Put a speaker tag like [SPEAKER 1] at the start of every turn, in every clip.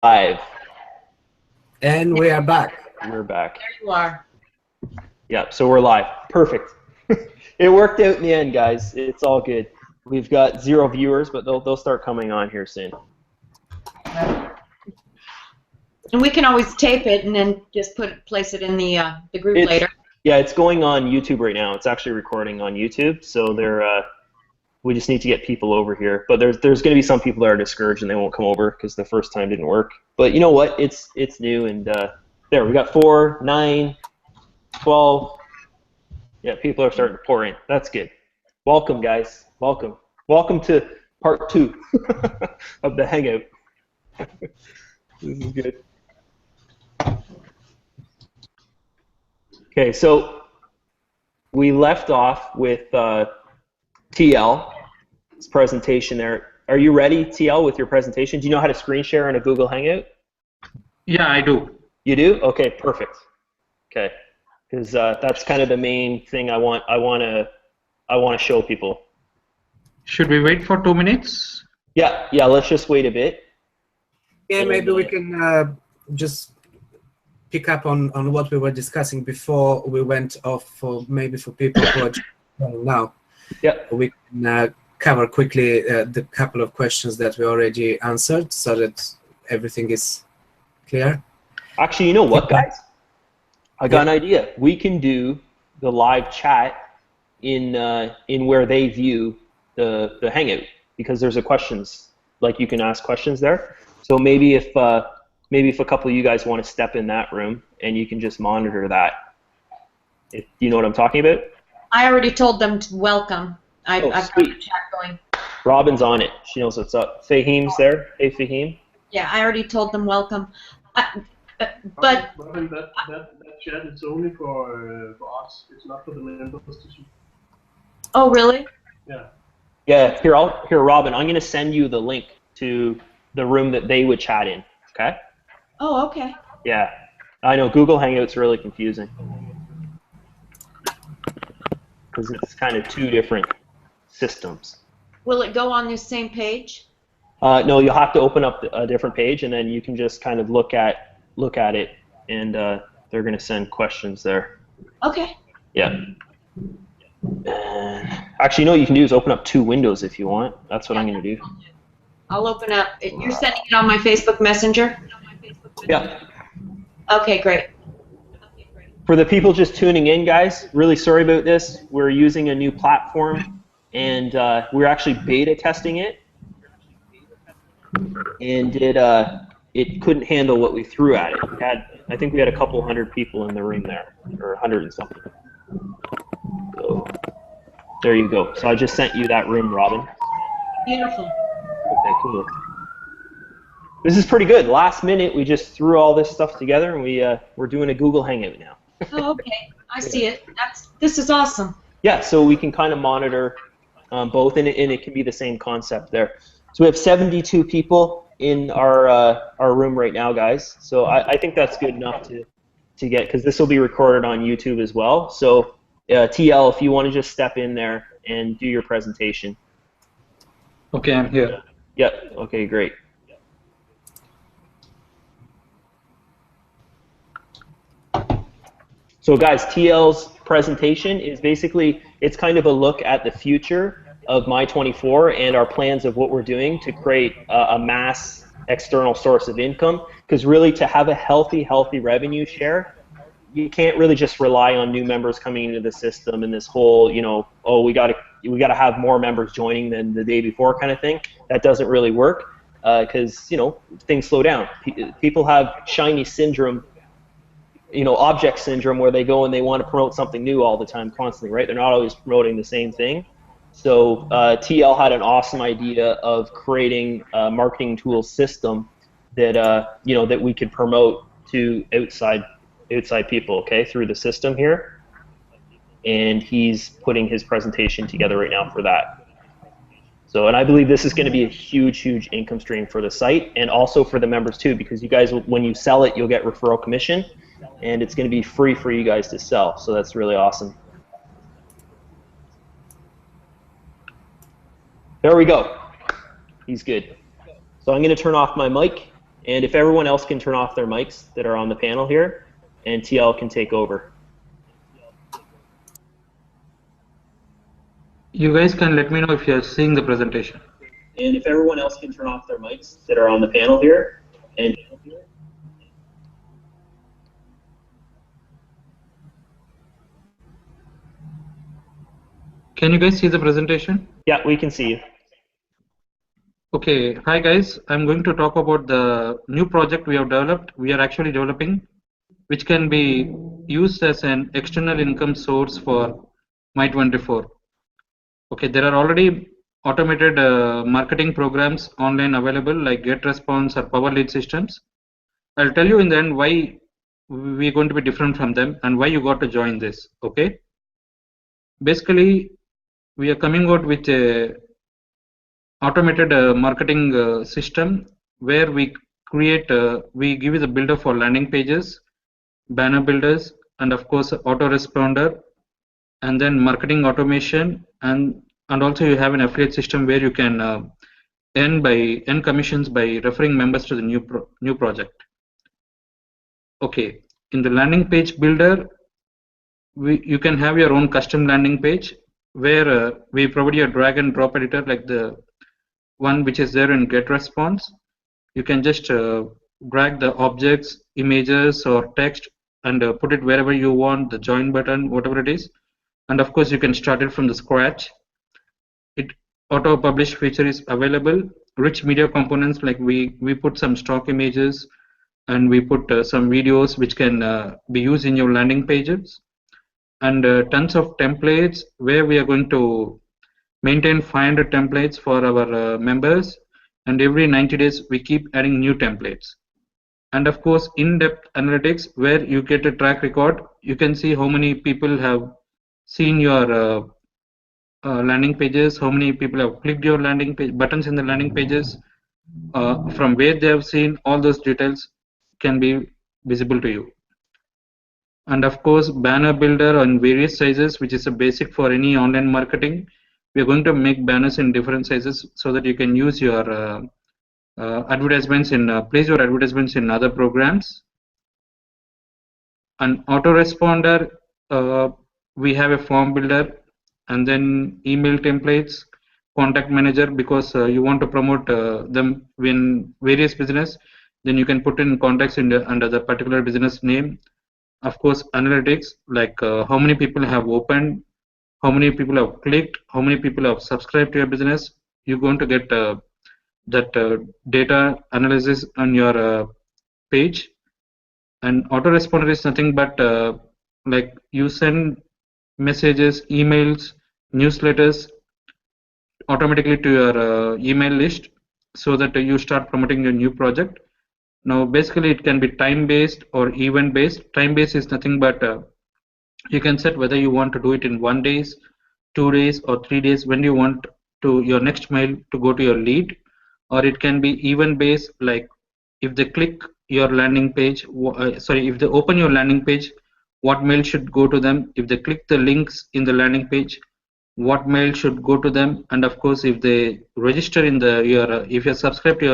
[SPEAKER 1] Live.
[SPEAKER 2] And we are back.
[SPEAKER 1] We're back.
[SPEAKER 3] There you are.
[SPEAKER 1] Yeah, so we're live. Perfect. It worked out in the end, guys. It's all good. We've got 0 viewers, but they'll start coming on here soon.
[SPEAKER 3] And we can always tape it and then just place it in the group later.
[SPEAKER 1] Yeah, it's going on YouTube right now. It's actually recording on YouTube, so we just need to get people over here. But there's going to be some people that are discouraged and they won't come over because the first time didn't work. But you know what? It's new, and there we got 4, 9, 12. Yeah, people are starting to pour in. That's good. Welcome, guys. Welcome. Welcome to part 2 of the hangout. This is good. Okay, so we left off with TL's presentation there. Are you ready, TL, with your presentation? Do you know how to screen share in a Google Hangout?
[SPEAKER 4] Yeah, I do.
[SPEAKER 1] You do? Okay, perfect. Okay, because that's kind of the main thing I want to show people.
[SPEAKER 4] Should we wait for 2 minutes?
[SPEAKER 1] Yeah. Let's just wait a bit.
[SPEAKER 2] Yeah, maybe we can just pick up on what we were discussing before we went off. For people who are joining now.
[SPEAKER 1] Yeah.
[SPEAKER 2] We can cover quickly the couple of questions that we already answered, so that everything is clear.
[SPEAKER 1] Actually, you know what, guys? I got an idea. We can do the live chat in where they view the Hangout, because there's a questions, like you can ask questions there. So maybe if a couple of you guys want to step in that room and you can just monitor that. If you know what I'm talking about?
[SPEAKER 3] I already told them to welcome. I've got the chat going.
[SPEAKER 1] Robin's on it. She knows what's up. Fahim's there. Hey, Fahim.
[SPEAKER 3] Yeah, I already told them welcome. But
[SPEAKER 5] Robin, that chat is only for us. It's not for the members to see.
[SPEAKER 3] Oh, really?
[SPEAKER 5] Yeah.
[SPEAKER 1] Yeah. Here, Robin. I'm gonna send you the link to the room that they would chat in. Okay.
[SPEAKER 3] Oh, okay.
[SPEAKER 1] Yeah. I know Google Hangout's really confusing because it's kind of 2 different systems.
[SPEAKER 3] Will it go on this same page?
[SPEAKER 1] No, you'll have to open up a different page, and then you can just kind of look at it, and they're going to send questions there.
[SPEAKER 3] Okay.
[SPEAKER 1] Yeah. Actually, you know what you can do is open up 2 windows if you want. That's what I'm going to do.
[SPEAKER 3] I'll open up. You're sending it on my Facebook Messenger?
[SPEAKER 1] Yeah.
[SPEAKER 3] Okay, great.
[SPEAKER 1] For the people just tuning in, guys, really sorry about this. We're using a new platform, and we're actually beta testing it, and it couldn't handle what we threw at it. I think we had a couple hundred people in the room there, or 100 and something. So there you go. So I just sent you that room, Robin.
[SPEAKER 3] Beautiful.
[SPEAKER 1] Okay, cool. This is pretty good. Last minute, we just threw all this stuff together, and we're doing a Google Hangout now.
[SPEAKER 3] Oh, okay. I see it. This is awesome.
[SPEAKER 1] Yeah, so we can kind of monitor both, and it can be the same concept there. So we have 72 people in our room right now, guys. So I think that's good enough to get, because this will be recorded on YouTube as well. So TL, if you want to just step in there and do your presentation.
[SPEAKER 4] Okay, I'm here.
[SPEAKER 1] Yeah. Okay, great. So guys, TL's presentation is basically, it's kind of a look at the future of My24 and our plans of what we're doing to create a mass external source of income. Because really, to have a healthy revenue share, you can't really just rely on new members coming into the system and this whole, oh, we gotta have more members joining than the day before kind of thing. That doesn't really work because things slow down. People have shiny syndrome, object syndrome, where they go and they want to promote something new all the time, constantly, right? They're not always promoting the same thing. So TL had an awesome idea of creating a marketing tool system that that we could promote to outside people, okay, through the system here. And he's putting his presentation together right now for that. So, and I believe this is going to be a huge income stream for the site, and also for the members too, because you guys, when you sell it, you'll get referral commission, and it's going to be free for you guys to sell. So that's really awesome. There we go. He's good. So I'm going to turn off my mic, And if everyone else can turn off their mics that are on the panel here, and TL can take over.
[SPEAKER 4] You guys can let me know if you're seeing the presentation.
[SPEAKER 1] And if everyone else can turn off their mics that are on the panel here, and
[SPEAKER 4] Can you guys see the presentation?
[SPEAKER 1] yeah, we can see you.
[SPEAKER 4] Okay, hi guys. I'm going to talk about the new project we have developed. We are actually developing, which can be used as an external income source for My24. Okay, there are already automated marketing programs online available like GetResponse or Power Lead systems. I'll tell you in the end why we're going to be different from them and why you got to join this. Okay, basically we are coming out with a automated marketing system where we create we give you the builder for landing pages, banner builders, and of course autoresponder, and then marketing automation, and also you have an affiliate system where you can earn commissions by referring members to the new project. Okay, in the landing page builder, you can have your own custom landing page where we provide you a drag and drop editor like the one which is there in GetResponse. You can just drag the objects, images, or text and put it wherever you want, the join button, whatever it is. And of course, you can start it from the scratch. It auto publish feature is available. Rich media components, like we put some stock images and we put some videos which can be used in your landing pages, and tons of templates where we are going to maintain 500 templates for our members, and every 90 days we keep adding new templates. And of course, in-depth analytics where you get a track record. You can see how many people have seen your landing pages, how many people have clicked your landing page buttons in the landing pages, from where they have seen. All those details can be visible to you. And of course, banner builder on various sizes, which is a basic for any online marketing. We are going to make banners in different sizes so that you can use your advertisements in place your advertisements in other programs. An autoresponder, we have a form builder, and then email templates, contact manager, because you want to promote them in various business, then you can put in contacts under the particular business name. Of course, analytics, like how many people have opened, how many people have clicked, how many people have subscribed to your business. You're going to get that data analysis on your page. And autoresponder is nothing but like you send messages, emails, newsletters automatically to your email list so that you start promoting your new project. Now basically it can be time based or event based. Time based is nothing but you can set whether you want to do it in 1 day, 2 days, or 3 days, when you want to your next mail to go to your lead. Or it can be event based, like if they click your landing page, if they open your landing page, what mail should go to them. If they click the links in the landing page, what mail should go to them. And of course, if they register in if you're subscribed to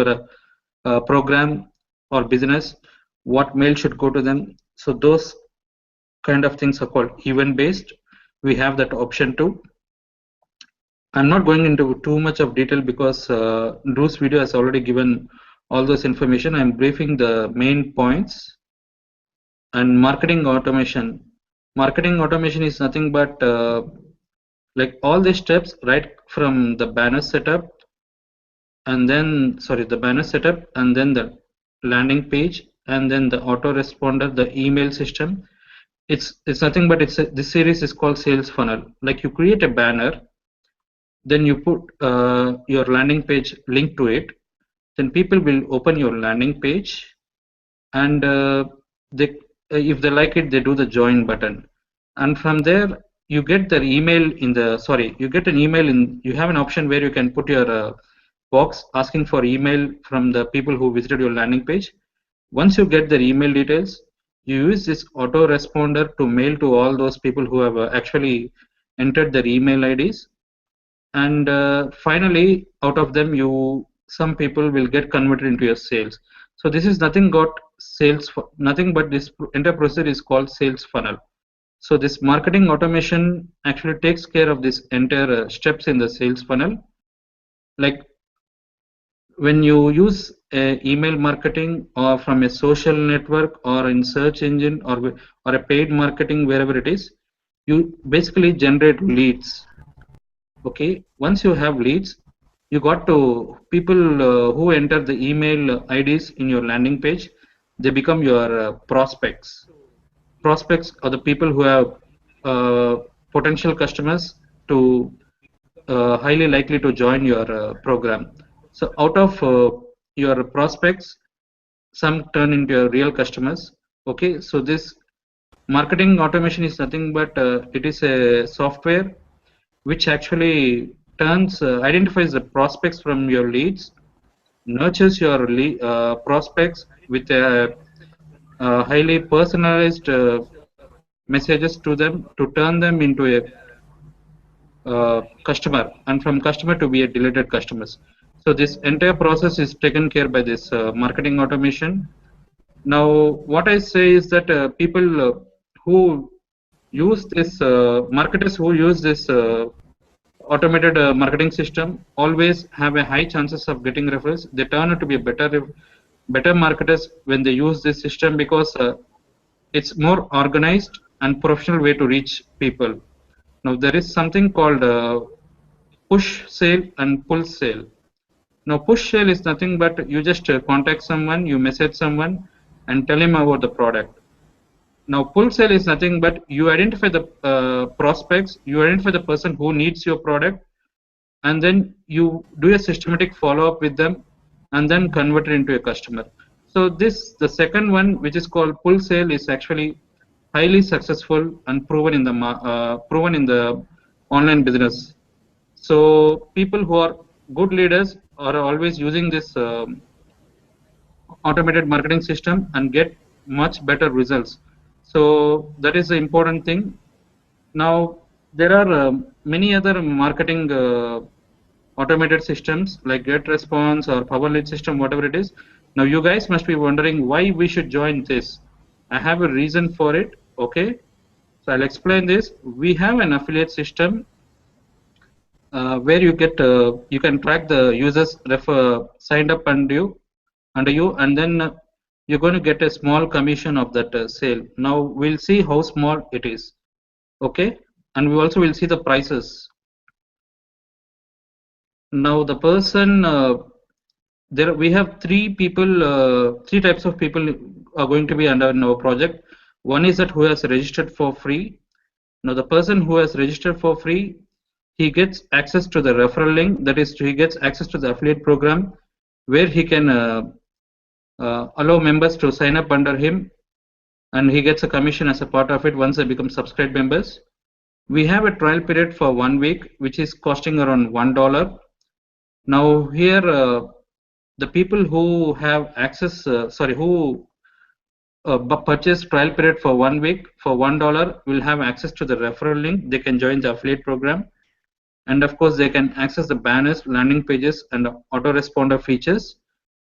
[SPEAKER 4] your program or business, what mail should go to them. So those kind of things are called event based. We have that option too. I'm not going into too much of detail because Drew's video has already given all this information. I'm briefing the main points. And marketing automation. Marketing automation is nothing but like all the steps right from the banner setup, and then the banner setup, and then the landing page, and then the autoresponder, the email system. It's nothing but this series is called sales funnel. Like you create a banner, then you put your landing page link to it, then people will open your landing page, and if they like it, they do the join button, and from there you get their email in the you get an email in. You have an option where you can put your box asking for email from the people who visited your landing page. Once you get their email details, you use this autoresponder to mail to all those people who have actually entered their email IDs. And finally, out of them, some people will get converted into your sales. So this is nothing but this entire procedure is called sales funnel. So this marketing automation actually takes care of this entire steps in the sales funnel. Like when you use email marketing or from a social network or in search engine or a paid marketing, wherever it is, you basically generate leads. Okay, once you have leads, you got to people who enter the email IDs in your landing page, they become your prospects. Prospects are the people who have potential customers to highly likely to join your program. So out of your prospects, some turn into your real customers. Okay, so this marketing automation is nothing but it is a software which actually identifies the prospects from your leads, nurtures your prospects with a highly personalized messages to them to turn them into a customer, and from customer to be a deleted customers. So this entire process is taken care by this marketing automation. Now what I say is that people who use this marketers who use this automated marketing system always have a high chances of getting referrals. They turn out to be better marketers when they use this system, because it's more organized and professional way to reach people. Now there is something called push sale and pull sale. Now push sale is nothing but you just contact someone, you message someone and tell him about the product. Now pull sale is nothing but you identify the prospects, you identify the person who needs your product, and then you do a systematic follow-up with them and then convert it into a customer. So the second one, which is called pull sale, is actually highly successful and proven in the online business. So people who are good leaders are always using this automated marketing system and get much better results. So that is the important thing. Now there are many other marketing automated systems like GetResponse or Power Lead system, whatever it is. Now you guys must be wondering why we should join this. I have a reason for it. Okay, so I'll explain this. We have an affiliate system where you can track the users signed up under you, and then you're going to get a small commission of that sale. Now we'll see how small it is. Okay, and we also will see the prices. Now the person we have three types of people are going to be under our project. One is that who has registered for free. Now the person who has registered for free, he gets access to the referral link. That is, he gets access to the affiliate program where he can allow members to sign up under him, and he gets a commission as a part of it once they become subscribed members. We have a trial period for 1 week, which is costing around $1. Now here the people who have access, who purchase trial period for 1 week for $1 will have access to the referral link. They can join the affiliate program, and of course they can access the banners, landing pages, and autoresponder features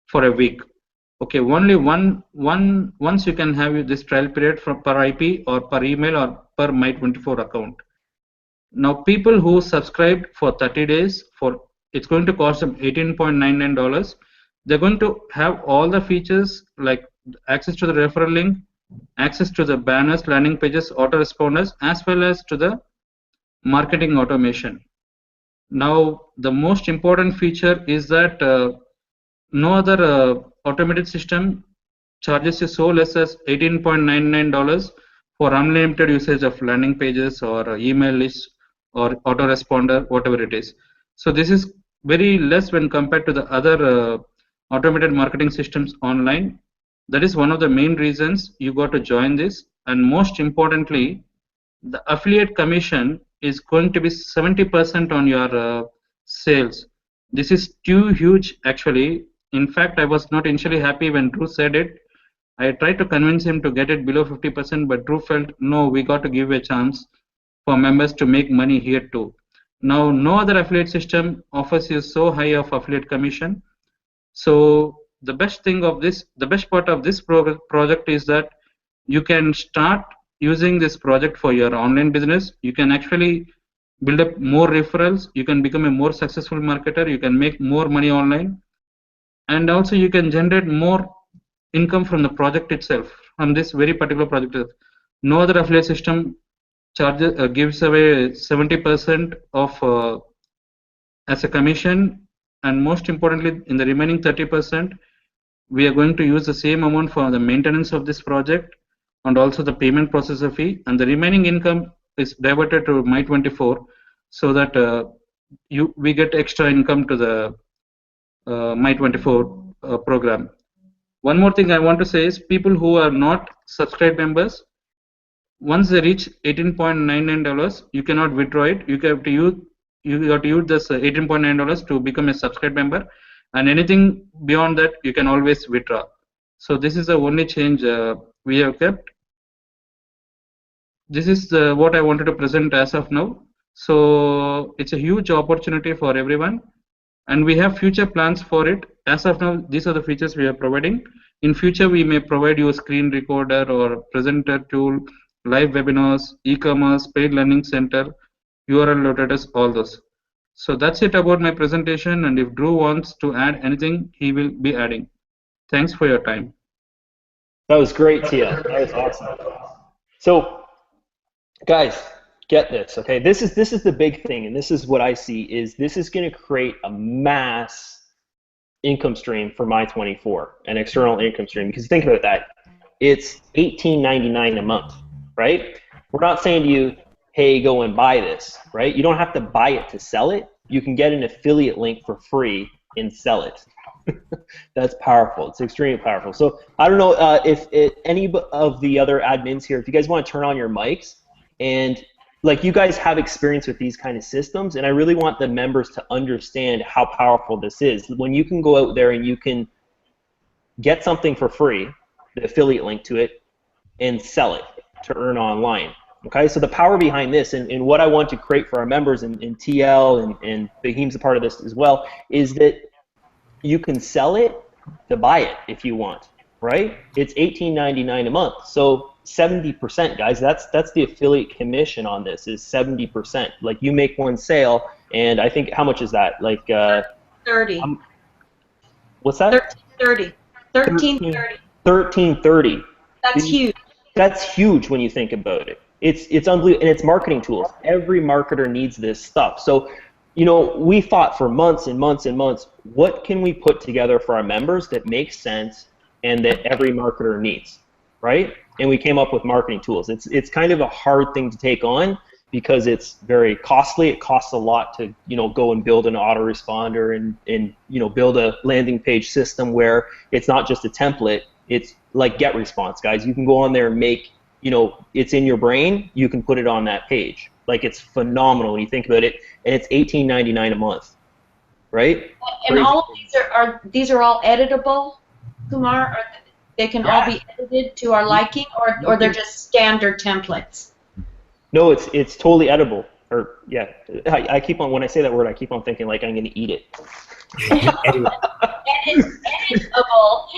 [SPEAKER 4] for a week. Okay, only once you can have this trial period per IP or per email or per My24 account. Now people who subscribed for 30 days, it's going to cost them $18.99. They're going to have all the features like access to the referral link, access to the banners, landing pages, autoresponders, as well as to the marketing automation. Now the most important feature is that no other automated system charges you so less as $18.99 for unlimited usage of landing pages or email lists or autoresponder, whatever it is. So this is very less when compared to the other automated marketing systems online. That is one of the main reasons you got to join this. And most importantly, the affiliate commission is going to be 70% on your sales. This is too huge actually. In fact, I was not initially happy when Drew said it. I tried to convince him to get it below 50%, but Drew felt no, we got to give a chance for members to make money here too. Now no other affiliate system offers you so high of affiliate commission. So the best thing of this, the best part of this project is that you can start using this project for your online business. You can actually build up more referrals. You can become a more successful marketer. You can make more money online, and also you can generate more income from the project itself, from this very particular project. No other affiliate system charges gives away 70% of as a commission, and most importantly, in the remaining 30%, we are going to use the same amount for the maintenance of this project and also the payment processor fee, and the remaining income is diverted to My24 so that we get extra income to the My24 program. One more thing I want to say is people who are not subscribed members, once they reach $18.99, you cannot withdraw it. You have to use this $18.9 to become a subscribed member, and anything beyond that you can always withdraw. So this is the only change we have kept. This is what I wanted to present as of now. So it's a huge opportunity for everyone, and we have future plans for it. As of now, these are the features we are providing. In future, we may provide you a screen recorder or presenter tool, live webinars, e-commerce, paid learning center, URL loaders, all those. So that's it about my presentation, and if Drew wants to add anything, he will be adding. Thanks for your time.
[SPEAKER 1] That was great, Tia. That was awesome. So, guys, get this, okay? This is the big thing, and this is what I see is this is going to create a mass income stream for My24, an external income stream. Because think about that, it's $18.99 a month, right? We're not saying to you, hey, go and buy this, right? You don't have to buy it to sell it. You can get an affiliate link for free and sell it. That's powerful. It's extremely powerful. So I don't know if any of the other admins here, if you guys want to turn on your mics, and like you guys have experience with these kind of systems, and I really want the members to understand how powerful this is. When you can go out there and you can get something for free, the affiliate link to it, and sell it to earn online. Okay, so the power behind this, and what I want to create for our members, and TL and Bahim's a part of this as well, is that you can sell it to buy it if you want, right? It's $18.99 a month, so 70%, guys. That's the affiliate commission on this, is 70%. Like you make one sale, and I think how much is that? Like
[SPEAKER 3] 30.
[SPEAKER 1] What's that?
[SPEAKER 3] 1330. 1330.
[SPEAKER 1] 1330.
[SPEAKER 3] That's huge.
[SPEAKER 1] That's huge when you think about it. It's unbelievable, and it's marketing tools. Every marketer needs this stuff. So, you know, we thought for months and months and months, what can we put together for our members that makes sense and that every marketer needs, right? And we came up with marketing tools. It's kind of a hard thing to take on because it's very costly. It costs a lot to, you know, go and build an autoresponder and you know, build a landing page system where it's not just a template. It's like GetResponse, guys. You can go on there and make, you know, it's in your brain. You can put it on that page. Like, it's phenomenal when you think about it, and it's $18.99 a month, right?
[SPEAKER 3] And all of these are all editable, Kumar. Or they can all be edited to our liking, or they're just standard templates.
[SPEAKER 1] No, it's totally editable. Or yeah, I keep on, when I say that word, I keep on thinking like I'm going to eat it.
[SPEAKER 3] Editable.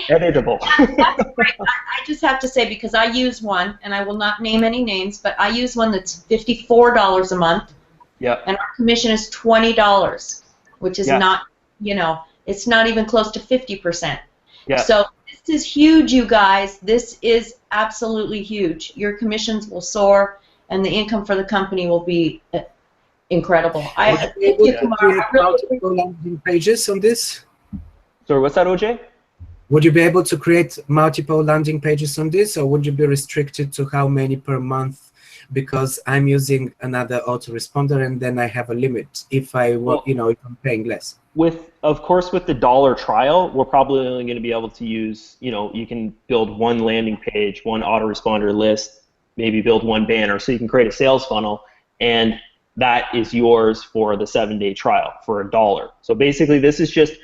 [SPEAKER 1] Editable.
[SPEAKER 3] That's great. I just have to say, because I use one, and I will not name any names, but I use one that's $54 a month.
[SPEAKER 1] Yeah.
[SPEAKER 3] And our commission is $20, which is not, you know, it's not even close to 50%.
[SPEAKER 1] Yeah.
[SPEAKER 3] So this is huge, you guys. This is absolutely huge. Your commissions will soar, and the income for the company will be incredible. Thank you, Kumar.
[SPEAKER 2] Multiple landing pages on this?
[SPEAKER 1] Sorry, what's that, OJ?
[SPEAKER 2] Would you be able to create multiple landing pages on this, or would you be restricted to how many per month? Because I'm using another autoresponder, and then I have a limit if I want, you know, if I'm paying less.
[SPEAKER 1] Of course, with the $1 trial, we're probably only going to be able to use, you know, you can build one landing page, one autoresponder list, maybe build one banner, so you can create a sales funnel, and that is yours for the 7-day trial for $1. So basically, this is just,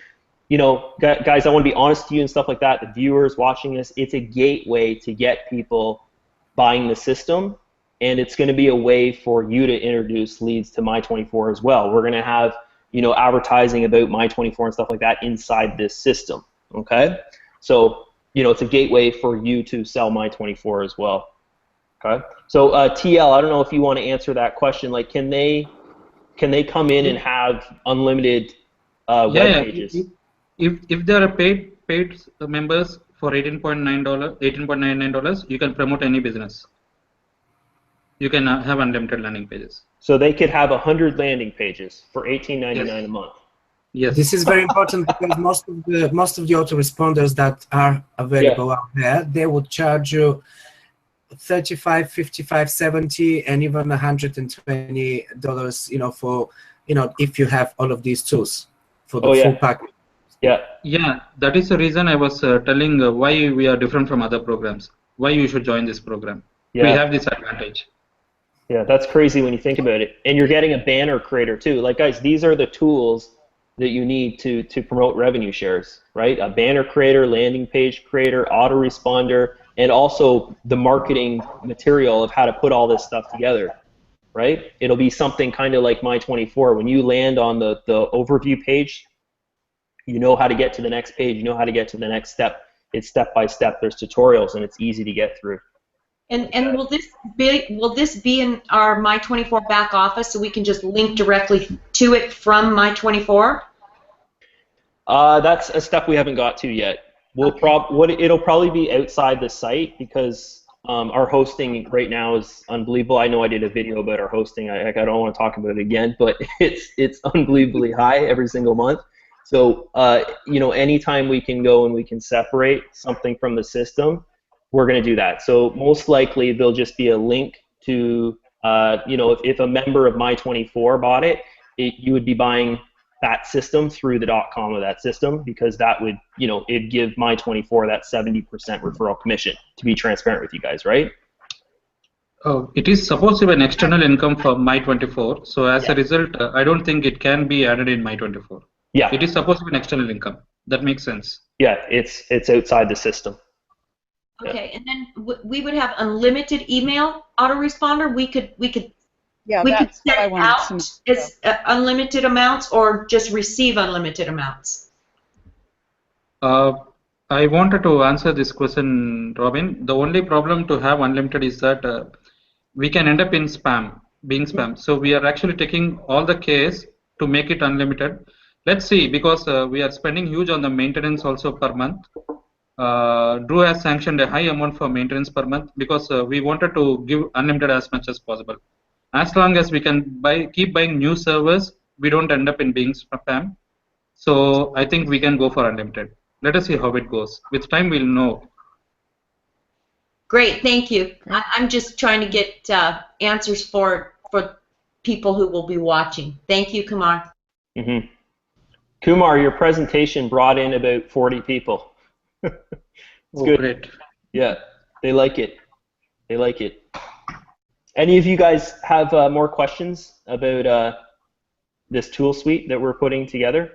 [SPEAKER 1] you know, guys, I want to be honest to you and stuff like that. The viewers watching this, it's a gateway to get people buying the system, and it's going to be a way for you to introduce leads to My24 as well. We're going to have, you know, advertising about My24 and stuff like that inside this system. Okay, so it's a gateway for you to sell My24 as well. Okay, so TL, I don't know if you want to answer that question. Like, can they come in and have unlimited web pages?
[SPEAKER 4] If there are paid members for $18.99, you can promote any business. You can have unlimited landing pages.
[SPEAKER 1] So they could have 100 landing pages for $18.99 a month.
[SPEAKER 4] Yes.
[SPEAKER 2] This is very important because most of the autoresponders that are available out there, they would charge you $35, $55, $70, and even $120, for if you have all of these tools for the full package.
[SPEAKER 1] Yeah,
[SPEAKER 4] that is the reason I was telling why we are different from other programs. Why you should join this program. We have this advantage.
[SPEAKER 1] Yeah, that's crazy when you think about it. And you're getting a banner creator too. Like, guys, these are the tools that you need to promote revenue shares, right? A banner creator, landing page creator, autoresponder, and also the marketing material of how to put all this stuff together, right? It'll be something kind of like My24. When you land on the overview page, you know how to get to the next page, you know how to get to the next step. It's step by step. There's tutorials, and it's easy to get through.
[SPEAKER 3] And will this be in our My24 back office, so we can just link directly to it from My24?
[SPEAKER 1] That's a step we haven't got to yet. It'll probably be outside the site because our hosting right now is unbelievable. I know I did a video about our hosting. I don't want to talk about it again, but it's unbelievably high every single month. So anytime we can go and we can separate something from the system, we're going to do that. So most likely there'll just be a link to, if a member of My24 bought it, you would be buying that system through the .com of that system, because that would, it'd give My24 that 70% referral commission, to be transparent with you guys, right?
[SPEAKER 4] Oh, it is supposed to be an external income for My24. So as a result, I don't think it can be added in My24.
[SPEAKER 1] Yeah.
[SPEAKER 4] It is supposed to be an external income. That makes sense.
[SPEAKER 1] Yeah, it's outside the system.
[SPEAKER 3] Okay, and then we would have unlimited email autoresponder. We could set out as unlimited amounts, or just receive unlimited amounts.
[SPEAKER 4] I wanted to answer this question, Robin. The only problem to have unlimited is that we can end up in being spam. So we are actually taking all the case to make it unlimited. Let's see, because we are spending huge on the maintenance also per month. Drew has sanctioned a high amount for maintenance per month because we wanted to give unlimited as much as possible. As long as we can keep buying new servers, we don't end up in being spam. So I think we can go for unlimited. Let us see how it goes. With time, we'll know.
[SPEAKER 3] Great, thank you. I'm just trying to get answers for people who will be watching. Thank you, Kumar.
[SPEAKER 1] Mm-hmm. Kumar, your presentation brought in about 40 people. It's good.
[SPEAKER 4] Great.
[SPEAKER 1] Yeah, they like it. They like it. Any of you guys have more questions about this tool suite that we're putting together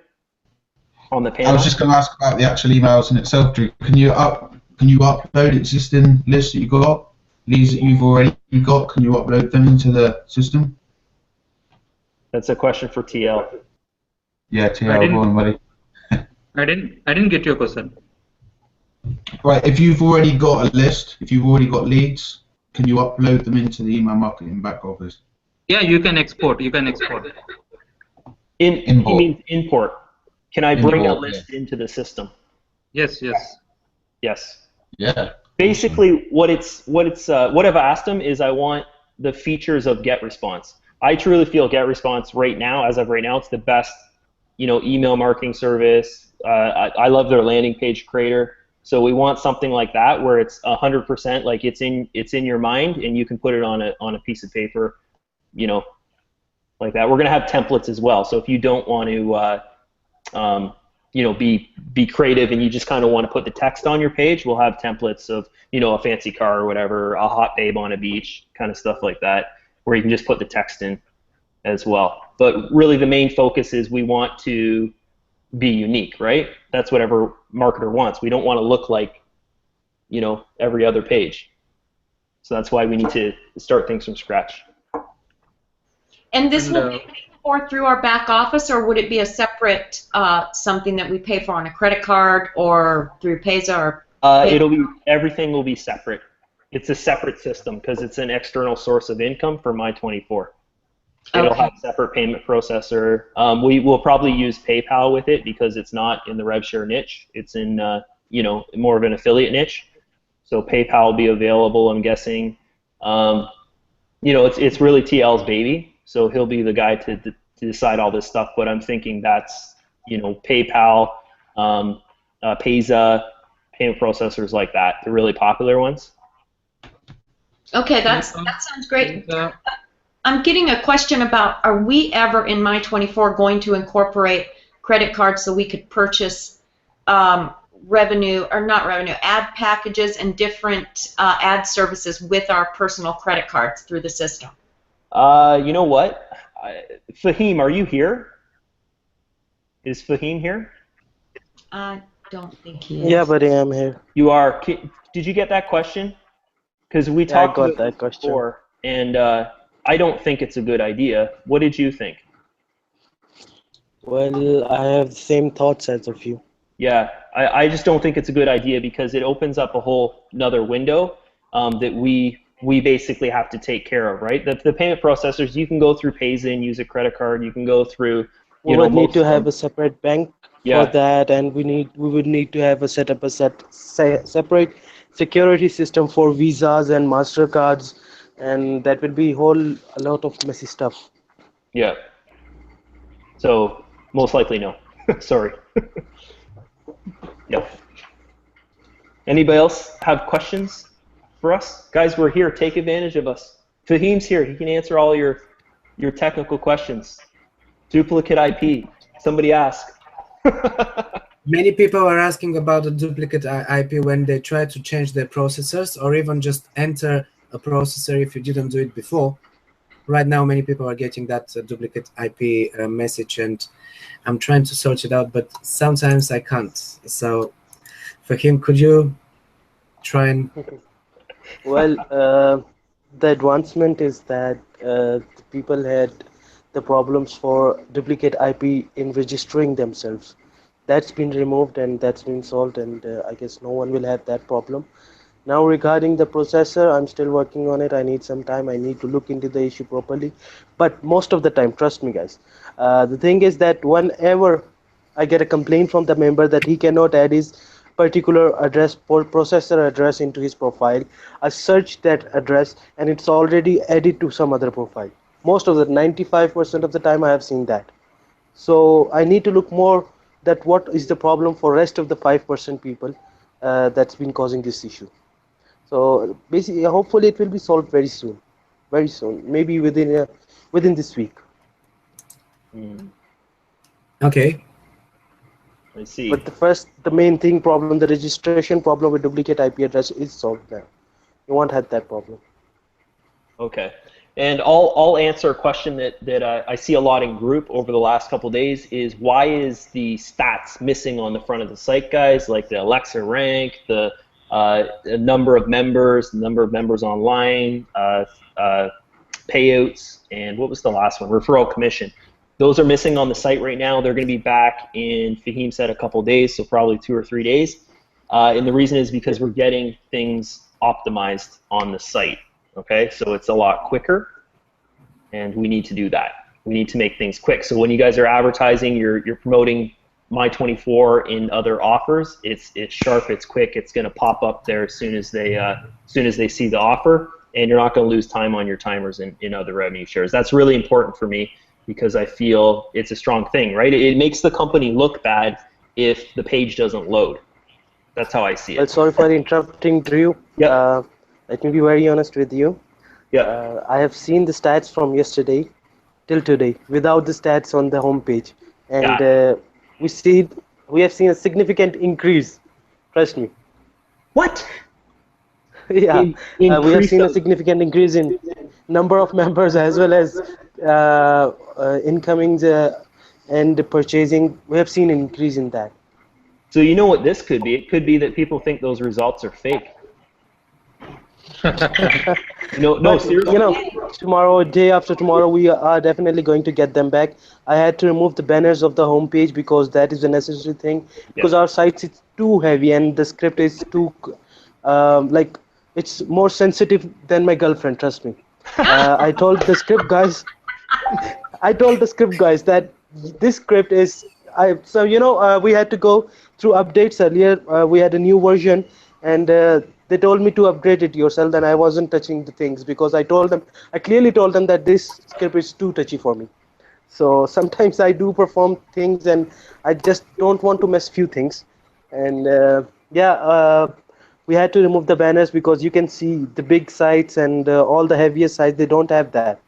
[SPEAKER 1] on the panel?
[SPEAKER 6] I was just going to ask about the actual emails in itself, Drew. Can you upload existing lists that you got, leads that you've already got? Can you upload them into the system?
[SPEAKER 1] That's a question for TL.
[SPEAKER 6] Yeah, TL, go on, buddy.
[SPEAKER 4] I didn't get your question.
[SPEAKER 6] Right, if you've already got a list, if you've already got leads, can you upload them into the email marketing back office?
[SPEAKER 4] Yeah, you can export. You can export.
[SPEAKER 1] Import. He means import. Can I bring a list into the system?
[SPEAKER 4] Yes.
[SPEAKER 1] Yes.
[SPEAKER 6] Yeah.
[SPEAKER 1] Basically, what I've asked him is I want the features of GetResponse. I truly feel GetResponse right now, as of right now, it's the best, email marketing service. I love their landing page creator. So we want something like that where it's 100%, like it's in your mind, and you can put it on a piece of paper, like that. We're gonna have templates as well. So if you don't want to, be creative and you just kind of want to put the text on your page, we'll have templates of, a fancy car or whatever, a hot babe on a beach, kind of stuff like that, where you can just put the text in as well. But really, the main focus is we want to be unique, right? That's what every marketer wants. We don't want to look like, every other page. So that's why we need to start things from scratch.
[SPEAKER 3] And this will be My24 through our back office, or would it be a separate something that we pay for on a credit card or through Payza? Or
[SPEAKER 1] everything will be separate. It's a separate system because it's an external source of income for My24. It'll have a separate payment processor. We will probably use PayPal with it because it's not in the revshare niche. It's in more of an affiliate niche. So PayPal will be available, I'm guessing. It's really TL's baby, so he'll be the guy to decide all this stuff. But I'm thinking that's PayPal, Payza, payment processors like that, the really popular ones.
[SPEAKER 3] Okay, that sounds great. I'm getting a question about, are we ever in My24 going to incorporate credit cards so we could purchase ad packages and different ad services with our personal credit cards through the system?
[SPEAKER 1] You know what? Fahim, are you here? Is Fahim here?
[SPEAKER 3] I don't think he is.
[SPEAKER 7] Yeah, buddy, I'm here.
[SPEAKER 1] You are. Did you get that question? Because we talked about that before, and I don't think it's a good idea. What did you think?
[SPEAKER 7] Well, I have the same thoughts as of you.
[SPEAKER 1] Yeah, I just don't think it's a good idea because it opens up a whole another window that we basically have to take care of, right? The payment processors, you can go through Payza and use a credit card. You can go through.
[SPEAKER 7] We would need to have a separate bank for that, and we would need to have a separate security system for visas and MasterCards, and that would be a lot of messy stuff.
[SPEAKER 1] Yeah. So most likely no. Sorry. Yep. Anybody else have questions for us? Guys, we're here. Take advantage of us. Fahim's here. He can answer all your technical questions. Duplicate IP. Somebody ask.
[SPEAKER 2] Many people are asking about the duplicate IP when they try to change their processors or even just enter a processor if you didn't do it before. Right now, many people are getting that duplicate IP message, and I'm trying to sort it out, but sometimes I can't. So, for him, could you try and...
[SPEAKER 7] Well, the advancement is that the people had the problems for duplicate IP in registering themselves. That's been removed and that's been solved, and I guess no one will have that problem. Now regarding the processor, I'm still working on it. I need some time. I need to look into the issue properly. But most of the time, trust me guys, the thing is that whenever I get a complaint from the member that he cannot add his particular address, processor address into his profile, I search that address and it's already added to some other profile. Most of the 95% of the time I have seen that. So I need to look more that what is the problem for rest of the 5% people that's been causing this issue. So basically, hopefully it will be solved very soon, maybe within this week.
[SPEAKER 2] Okay.
[SPEAKER 1] I see.
[SPEAKER 7] But the main problem, the registration problem with duplicate IP address is solved now. You won't have that problem.
[SPEAKER 1] Okay. And I'll answer a question that I see a lot in group over the last couple of days is why is the stats missing on the front of the site, guys, like the Alexa rank, the number of members online, payouts, and what was the last one? Referral commission. Those are missing on the site right now. They're going to be back in, Fahim said, a couple of days, so probably 2 or 3 days. And the reason is because we're getting things optimized on the site. Okay, so it's a lot quicker, and we need to do that. We need to make things quick. So when you guys are advertising, you're promoting My24 in other offers. It's sharp, it's quick. It's going to pop up there as soon as they see the offer, and you're not going to lose time on your timers in other revenue shares. That's really important for me because I feel it's a strong thing, right? It makes the company look bad if the page doesn't load. That's how I see it.
[SPEAKER 7] Well, sorry for interrupting, Drew.
[SPEAKER 1] Yeah.
[SPEAKER 7] Let me be very honest with you.
[SPEAKER 1] Yeah.
[SPEAKER 7] I have seen the stats from yesterday till today without the stats on the home page, and we have seen a significant increase. Trust me.
[SPEAKER 1] What?
[SPEAKER 7] Yeah. We have seen a significant increase in number of members as well as incomings and purchasing. We have seen an increase in that.
[SPEAKER 1] So you know what this could be? It could be that people think those results are fake. No, seriously.
[SPEAKER 7] You know, tomorrow, day after tomorrow, we are definitely going to get them back. I had to remove the banners of the homepage because that is a necessary thing. Because our site is too heavy and the script is too, like, it's more sensitive than my girlfriend. Trust me. I told the script guys. I told the script guys that this script is. So we had to go through updates earlier. We had a new version, and they told me to upgrade it yourself. And I wasn't touching the things because I clearly told them that this script is too touchy for me. So sometimes I do perform things, and I just don't want to mess few things. And we had to remove the banners because you can see the big sites and all the heaviest sites. They don't have that.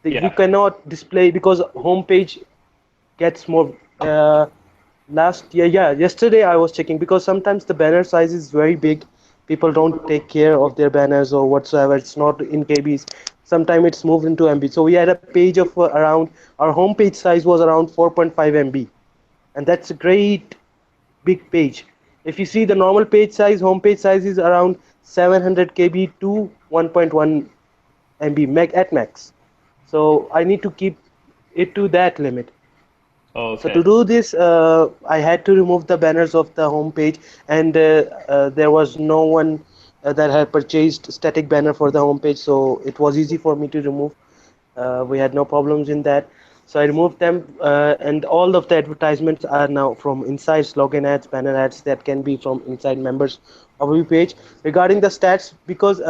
[SPEAKER 7] You cannot display because homepage gets more. Yesterday I was checking because sometimes the banner size is very big. People don't take care of their banners or whatsoever. It's not in KBs. Sometimes it's moved into MB. So we had a page of around, our homepage size was around 4.5 MB, and that's a great big page. If you see the normal page size, homepage size is around 700 KB to 1.1 MB at max. So I need to keep it to that limit.
[SPEAKER 1] Okay.
[SPEAKER 7] So to do this, I had to remove the banners of the homepage, and there was no one that had purchased static banner for the homepage, so it was easy for me to remove. We had no problems in that. So I removed them, and all of the advertisements are now from inside login ads, banner ads that can be from inside members of the page. Regarding the stats, because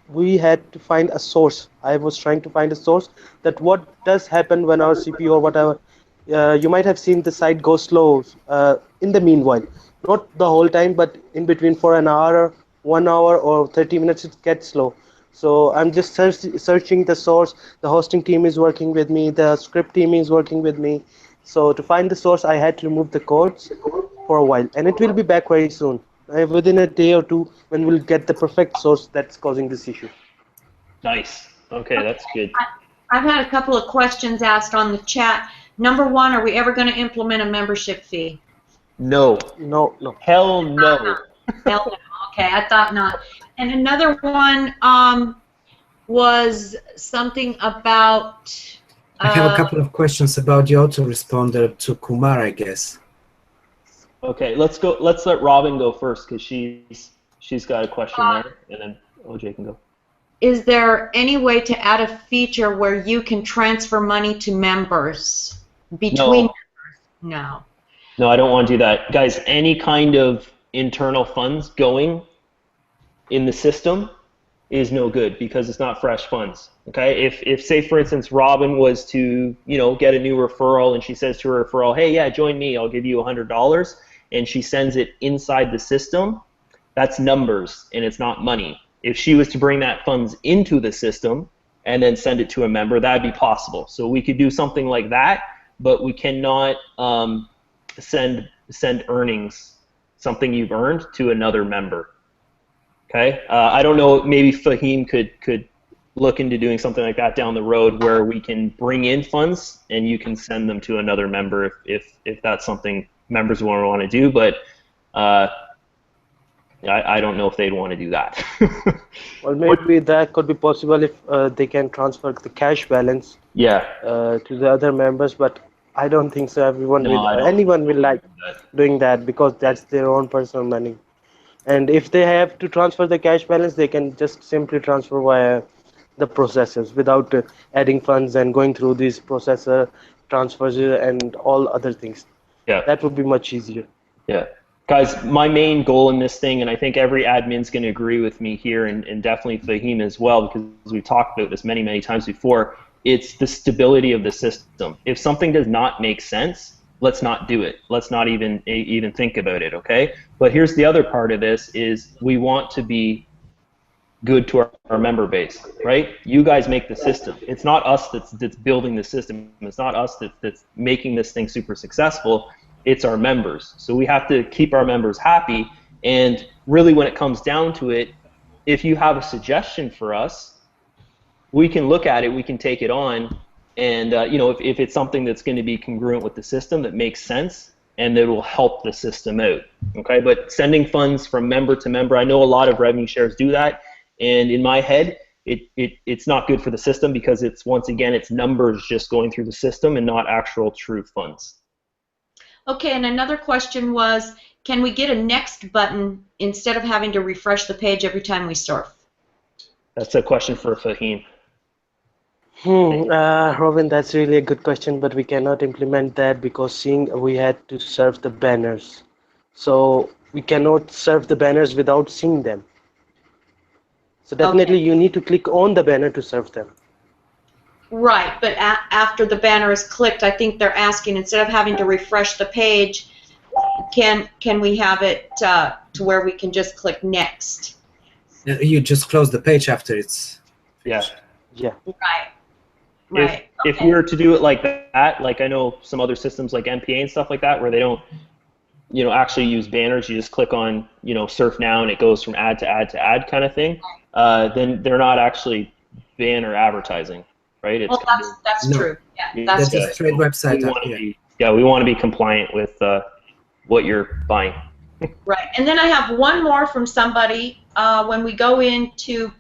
[SPEAKER 7] we had to find a source. I was trying to find a source that what does happen when our CPU or whatever. You might have seen the site go slow in the meanwhile, not the whole time, but in between for an hour, 1 hour, or 30 minutes it gets slow. So I'm just searching the source. The hosting team is working with me. The script team is working with me. So to find the source, I had to remove the codes for a while, and it will be back very soon. Within a day or two, when we'll get the perfect source that's causing this issue.
[SPEAKER 1] Nice. Okay, that's good.
[SPEAKER 3] I've had a couple of questions asked on the chat. Number one, are we ever going to implement a membership fee?
[SPEAKER 1] No.
[SPEAKER 7] No.
[SPEAKER 1] Hell no.
[SPEAKER 3] Hell no. Okay, I thought not. And another one was something about.
[SPEAKER 2] I have a couple of questions about the autoresponder to Kumar, I guess.
[SPEAKER 1] Okay, let's go. Let's let Robin go first because she's got a question there, and then OJ can go.
[SPEAKER 3] Is there any way to add a feature where you can transfer money to members between members? No.
[SPEAKER 1] No, I don't want to do that, guys. Any kind of internal funds going in the system is no good because it's not fresh funds. Okay, if say for instance Robin was to get a new referral and she says to her referral, hey, yeah, join me, I'll give you $100, and she sends it inside the system, that's numbers and it's not money. If she was to bring that funds into the system and then send it to a member, that'd be possible. So we could do something like that, but we cannot send earnings, something you've earned, to another member. Okay, I don't know. Maybe Fahim could look into doing something like that down the road, where we can bring in funds and you can send them to another member if that's something members want to do. But I don't know if they'd want to do that.
[SPEAKER 7] Well, maybe that could be possible if they can transfer the cash balance. To the other members, but I don't think so. Anyone will like doing that because that's their own personal money. And if they have to transfer the cash balance, they can just simply transfer via the processors without adding funds and going through these processor transfers and all other things.
[SPEAKER 1] Yeah.
[SPEAKER 7] That would be much easier.
[SPEAKER 1] Yeah. Guys, my main goal in this thing, and I think every admin's going to agree with me here, and definitely Fahim as well, because we've talked about this many, many times before, it's the stability of the system. If something does not make sense, let's not do it. Let's not even think about it, okay? But here's the other part of this is we want to be good to our member base, right? You guys make the system. It's not us that's building the system. It's not us that's making this thing super successful. It's our members. So we have to keep our members happy, and really when it comes down to it, if you have a suggestion for us, we can look at it, we can take it on, and if it's something that's going to be congruent with the system that makes sense and that will help the system out, okay? But sending funds from member to member, I know a lot of revenue shares do that. And in my head, it's not good for the system because it's, once again, it's numbers just going through the system and not actual true funds.
[SPEAKER 3] Okay, and another question was, can we get a next button instead of having to refresh the page every time we surf?
[SPEAKER 1] That's a question for Fahim.
[SPEAKER 7] Robin, that's really a good question, but we cannot implement that because we had to serve the banners. So we cannot serve the banners without seeing them. So definitely you need to click on the banner to serve them.
[SPEAKER 3] Right, but after the banner is clicked, I think they're asking, instead of having to refresh the page, can we have it to where we can just click next?
[SPEAKER 2] You just close the page after it's
[SPEAKER 1] finished.
[SPEAKER 7] Yeah.
[SPEAKER 3] Right. Right.
[SPEAKER 1] If we were to do it like that, like I know some other systems like MPA and stuff like that, where they don't, actually use banners, you just click on, surf now and it goes from ad to ad to ad kind of thing, then they're not actually banner advertising, right? It's
[SPEAKER 3] that's true. Yeah,
[SPEAKER 2] that's a straight website.
[SPEAKER 1] We want to be compliant with what you're buying.
[SPEAKER 3] Right, and then I have one more from somebody. When we go into,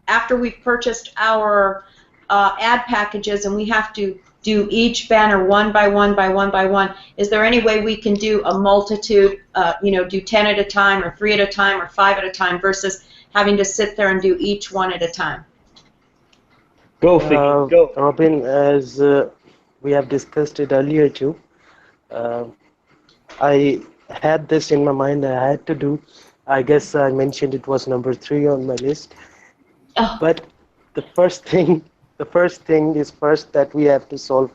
[SPEAKER 3] after we've purchased our ad packages and we have to do each banner one by one by one by one, is there any way we can do a multitude, do 10 at a time or 3 at a time or 5 at a time versus having to sit there and do each one at a time?
[SPEAKER 1] Go, Figgy, go.
[SPEAKER 7] Robin, as we have discussed it earlier too, I had this in my mind that I had to do. I guess I mentioned it was number 3 on my list.
[SPEAKER 3] Oh.
[SPEAKER 7] But the first thing is first that we have to solve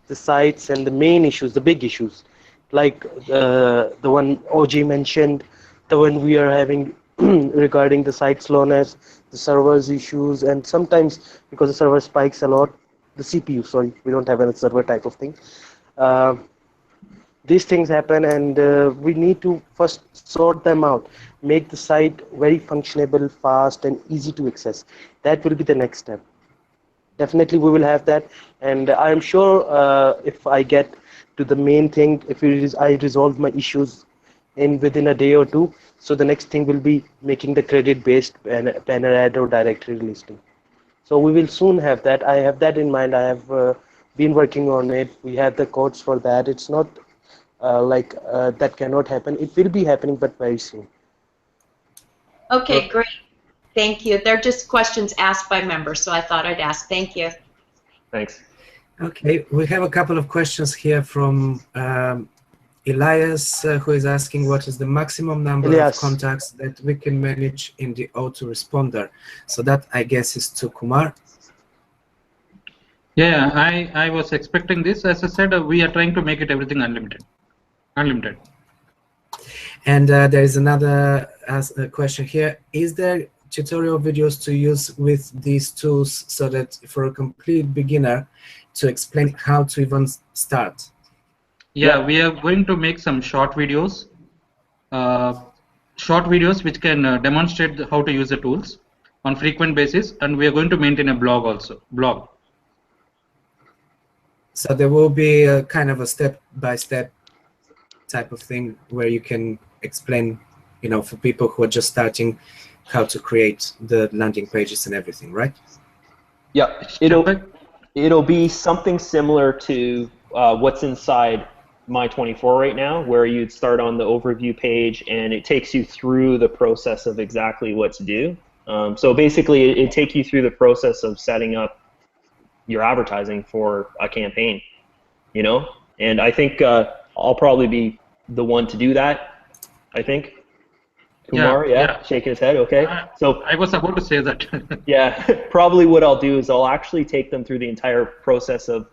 [SPEAKER 7] the sites and the main issues, the big issues, like the one OG mentioned, the one we are having regarding the site slowness, the servers issues, and sometimes because the server spikes a lot, the CPU, sorry, we don't have a server type of thing. These things happen, and we need to first sort them out, make the site very functionable, fast, and easy to access. That will be the next step. Definitely we will have that, and I'm sure if I get to the main thing, if I resolve my issues within a day or two, so the next thing will be making the credit-based banner ad or directory listing. So we will soon have that. I have that in mind. I have been working on it. We have the codes for that. It's not that cannot happen. It will be happening, but very soon.
[SPEAKER 3] Okay, great. Thank you. They're just questions asked by members, so I thought I'd ask. Thank you.
[SPEAKER 1] Thanks.
[SPEAKER 2] Okay, we have a couple of questions here from Elias, who is asking what is the maximum number of contacts that we can manage in the autoresponder. So that, I guess, is to Kumar.
[SPEAKER 4] Yeah, I was expecting this. As I said, we are trying to make it everything unlimited.
[SPEAKER 2] And there is another question here. Is there tutorial videos to use with these tools so that for a complete beginner to explain how to even start?
[SPEAKER 4] Yeah, we are going to make some short videos which can demonstrate how to use the tools on frequent basis, and we are going to maintain a blog also.
[SPEAKER 2] So there will be a kind of a step-by-step type of thing where you can explain, for people who are just starting, how to create the landing pages and everything, right?
[SPEAKER 1] Yeah, it'll be something similar to what's inside My24 right now, where you'd start on the overview page and it takes you through the process of exactly what to do. So basically, it takes you through the process of setting up your advertising for a campaign, And I think I'll probably be the one to do that, I think. Kumar, yeah, shaking his head, okay. So
[SPEAKER 4] I was about to say that.
[SPEAKER 1] Yeah, probably what I'll do is I'll actually take them through the entire process of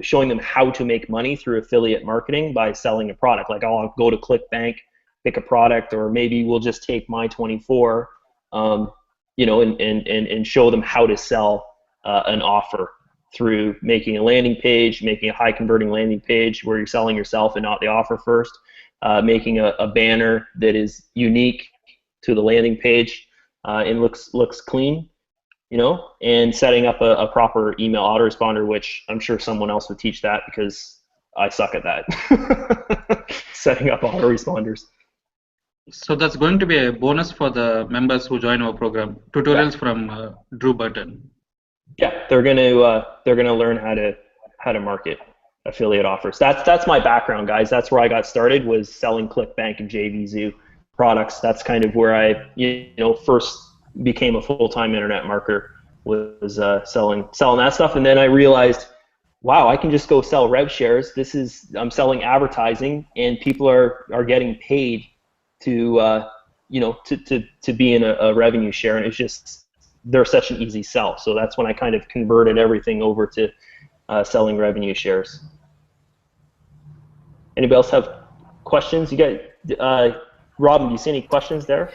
[SPEAKER 1] showing them how to make money through affiliate marketing by selling a product. Like I'll go to ClickBank, pick a product, or maybe we'll just take My24, and show them how to sell an offer through making a landing page, making a high converting landing page where you're selling yourself and not the offer first. Making a banner that is unique to the landing page and looks clean, and setting up a proper email autoresponder, which I'm sure someone else would teach that because I suck at that. Setting up autoresponders.
[SPEAKER 4] So that's going to be a bonus for the members who join our program. Tutorials from Drew Burton.
[SPEAKER 1] Yeah, they're gonna learn how to market affiliate offers. That's my background, guys. That's where I got started, was selling ClickBank and JVZoo products. That's kind of where I first became a full-time internet marketer, was selling that stuff. And then I realized, wow, I can just go sell rev shares. I'm selling advertising, and people are getting paid to to be in a revenue share, and it's just, they're such an easy sell. So that's when I kind of converted everything over to selling revenue shares. Anybody else have questions? You got Robin, do you see any questions there?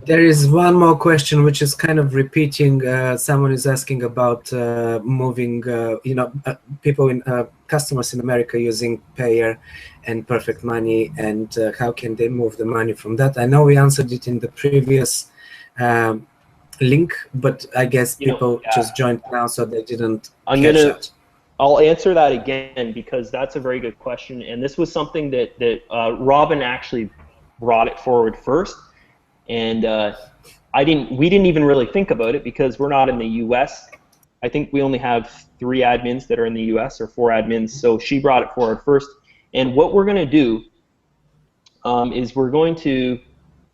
[SPEAKER 2] There is one more question, which is kind of repeating. Someone is asking about moving, people customers in America using Payer and Perfect Money, and how can they move the money from that? I know we answered it in the previous link, but I guess people just joined now, so they didn't catch that.
[SPEAKER 1] I'll answer that again, because that's a very good question, and this was something that Robin actually brought it forward first. And we didn't even really think about it, because we're not in the US. I think we only have 3 admins that are in the US, or 4 admins, so she brought it forward first. And what we're going to do is we're going to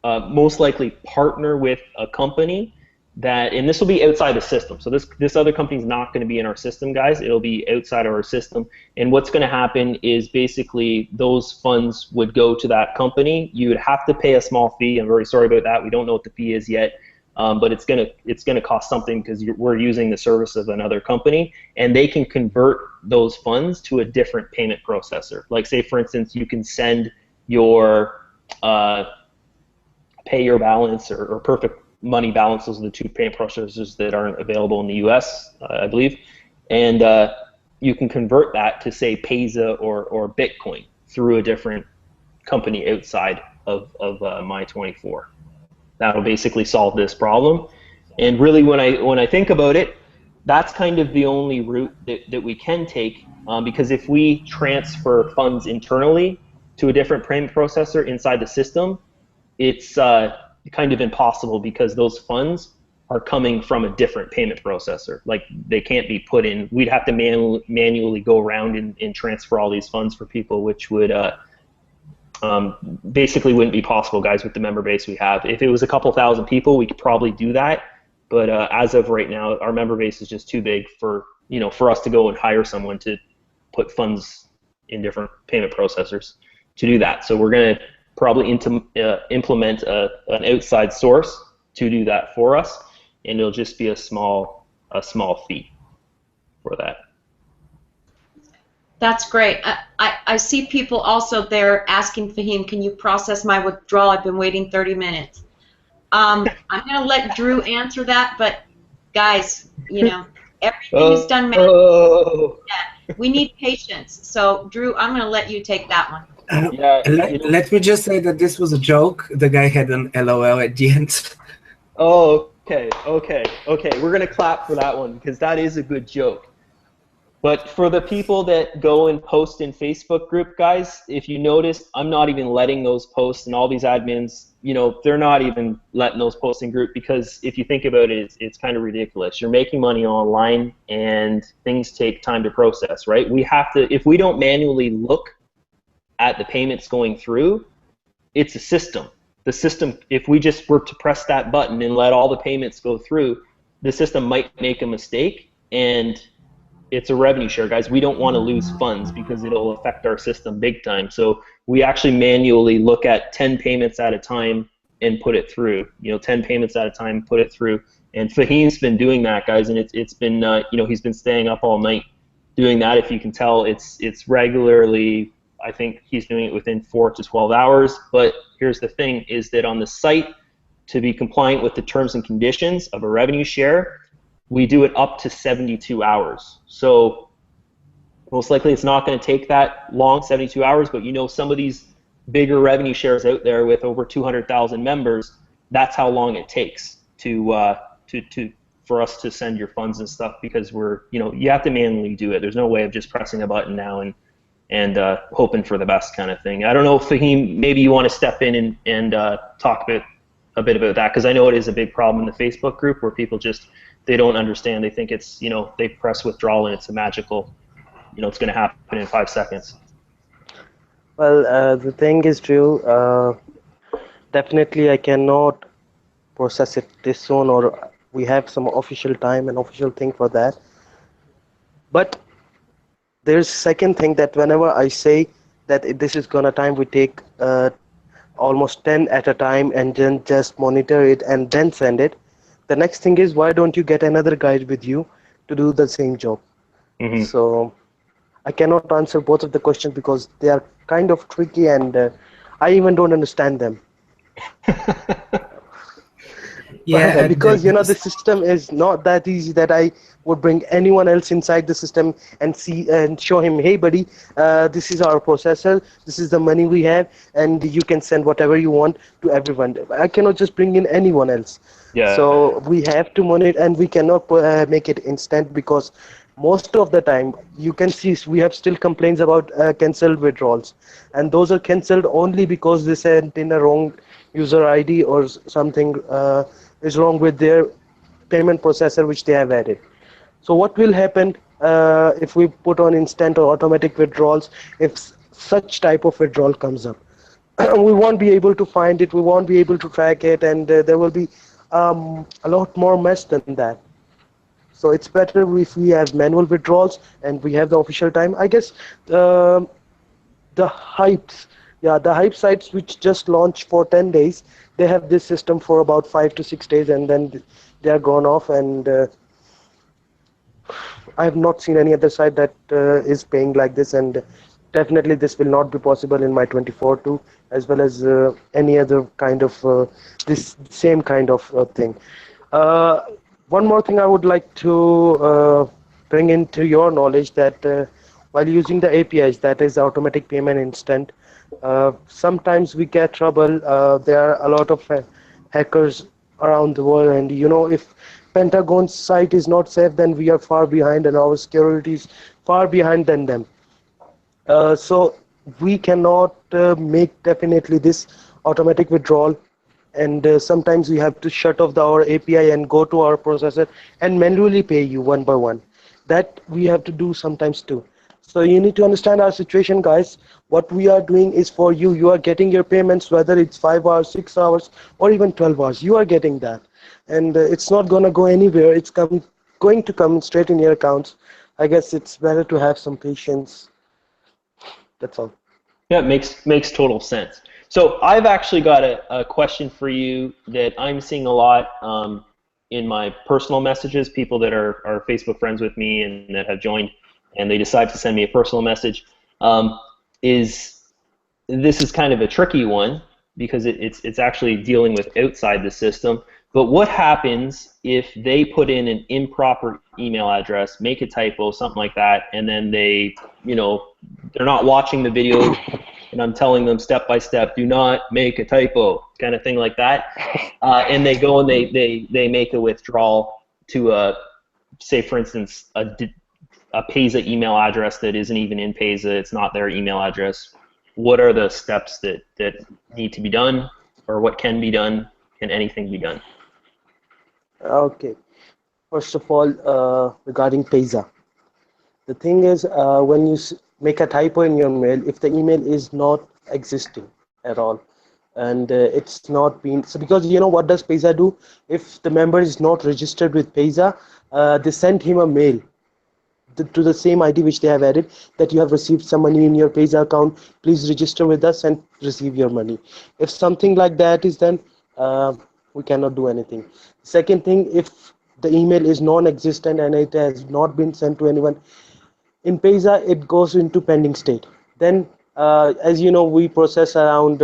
[SPEAKER 1] most likely partner with a company that, and this will be outside the system. So this other company is not going to be in our system, guys. It'll be outside of our system. And what's going to happen is basically those funds would go to that company. You would have to pay a small fee. I'm very sorry about that. We don't know what the fee is yet, but it's gonna cost something, because we're using the service of another company, and they can convert those funds to a different payment processor. Like, say for instance, you can send your Pay Your Balance or Perfect Money Balance. Those are the 2 payment processors that aren't available in the US, I believe, and you can convert that to, say, Payza or Bitcoin through a different company outside of My24. That'll basically solve this problem. And really, when I think about it, that's kind of the only route that we can take, because if we transfer funds internally to a different payment processor inside the system, it's kind of impossible, because those funds are coming from a different payment processor. Like, they can't be put in. We'd have to manually go around and transfer all these funds for people, which would basically wouldn't be possible, guys, with the member base we have. If it was a couple thousand people, we could probably do that, but as of right now, our member base is just too big for us to go and hire someone to put funds in different payment processors to do that. So we're going to probably implement an outside source to do that for us, and it'll just be a small fee for that.
[SPEAKER 3] That's great. I see people also there asking, Fahim, can you process my withdrawal? I've been waiting 30 minutes. I'm going to let Drew answer that, but guys, everything is done manually. We need patience. So Drew, I'm going to let you take that one.
[SPEAKER 2] Let me just say that this was a joke. The guy had an LOL at the end.
[SPEAKER 1] Oh, okay. We're going to clap for that one, because that is a good joke. But for the people that go and post in Facebook group, guys, if you notice, I'm not even letting those posts, and all these admins, they're not even letting those posts in group, because if you think about it, it's kind of ridiculous. You're making money online, and things take time to process, right? We have to, if we don't manually look at the payments going through, it's a system. The system, if we just were to press that button and let all the payments go through, the system might make a mistake, and it's a revenue share, guys. We don't want to lose funds, because it'll affect our system big time. So we actually manually look at 10 payments at a time and put it through. 10 payments at a time, put it through. And Fahim's been doing that, guys, and it's been, he's been staying up all night doing that. If you can tell, it's regularly. I think he's doing it within 4 to 12 hours. But here's the thing, is that on the site, to be compliant with the terms and conditions of a revenue share, we do it up to 72 hours. So most likely it's not going to take that long, 72 hours, but some of these bigger revenue shares out there with over 200,000 members, that's how long it takes for us to send your funds and stuff, because we're, you have to manually do it. There's no way of just pressing a button now and and hoping for the best kind of thing. I don't know if Fahim, maybe you want to step in and talk a bit about that, because I know it is a big problem in the Facebook group where people just, they don't understand. They think it's, they press withdrawal and it's a magical, it's going to happen in 5 seconds.
[SPEAKER 7] Well, the thing is, Drew, definitely I cannot process it this soon, or we have some official time and official thing for that. But there's second thing, that whenever I say that this is gonna time, we take almost 10 at a time and then just monitor it and then send it. The next thing is, why don't you get another guide with you to do the same job?
[SPEAKER 1] Mm-hmm.
[SPEAKER 7] So I cannot answer both of the questions because they are kind of tricky, and I even don't understand them.
[SPEAKER 2] Yeah,
[SPEAKER 7] because the system is not that easy that I would bring anyone else inside the system and see and show him, hey buddy, this is our processor, this is the money we have, and you can send whatever you want to everyone. I cannot just bring in anyone else.
[SPEAKER 1] Yeah.
[SPEAKER 7] So we have to monitor, and we cannot make it instant, because most of the time you can see we have still complaints about cancelled withdrawals, and those are cancelled only because they sent in a wrong user ID or something is wrong with their payment processor which they have added. So what will happen if we put on instant or automatic withdrawals? If such type of withdrawal comes up, we won't be able to find it, we won't be able to track it, and there will be a lot more mess than that. So it's better if we have manual withdrawals and we have the official time. I guess the hypes, the hype sites which just launched for 10 days, they have this system for about 5 to 6 days, and then they are gone off. And I have not seen any other site that is paying like this, and definitely this will not be possible in My24 too, as well as any other kind of this same kind of thing. One more thing I would like to bring into your knowledge, that while using the APIs, that is automatic payment instant, sometimes we get trouble. There are a lot of hackers around the world, and if Pentagon's site is not safe, then we are far behind, and our security is far behind than them. So we cannot make definitely this automatic withdrawal, and sometimes we have to shut off our API and go to our processor and manually pay you one by one. That we have to do sometimes too. So you need to understand our situation, guys. What we are doing is for you. You are getting your payments, whether it's 5 hours, 6 hours, or even 12 hours. You are getting that, and it's not going to go anywhere. It's going to come straight in your accounts. I guess it's better to have some patience. That's all.
[SPEAKER 1] Yeah, it makes total sense. So I've actually got a question for you that I'm seeing a lot in my personal messages, people that are Facebook friends with me and that have joined, and they decide to send me a personal message. This is kind of a tricky one because it's actually dealing with outside the system. But what happens if they put in an improper email address, make a typo, something like that, and then they're not watching the video, and I'm telling them step by step, do not make a typo, kind of thing like that, and they go and they make a withdrawal to say, for instance, a Payza email address that isn't even in Payza, it's not their email address. What are the steps that need to be done, or what can be done? Can anything be done?
[SPEAKER 7] Okay. First of all, regarding Payza, the thing is, when you make a typo in your mail, if the email is not existing at all, and it's not been, so because what does Payza do? If the member is not registered with Payza, they send him a mail to the same ID which they have added, that you have received some money in your Payza account, please register with us and receive your money. If something like that is done, we cannot do anything. Second thing, if the email is non-existent and it has not been sent to anyone, in Payza it goes into pending state. Then as you know, we process around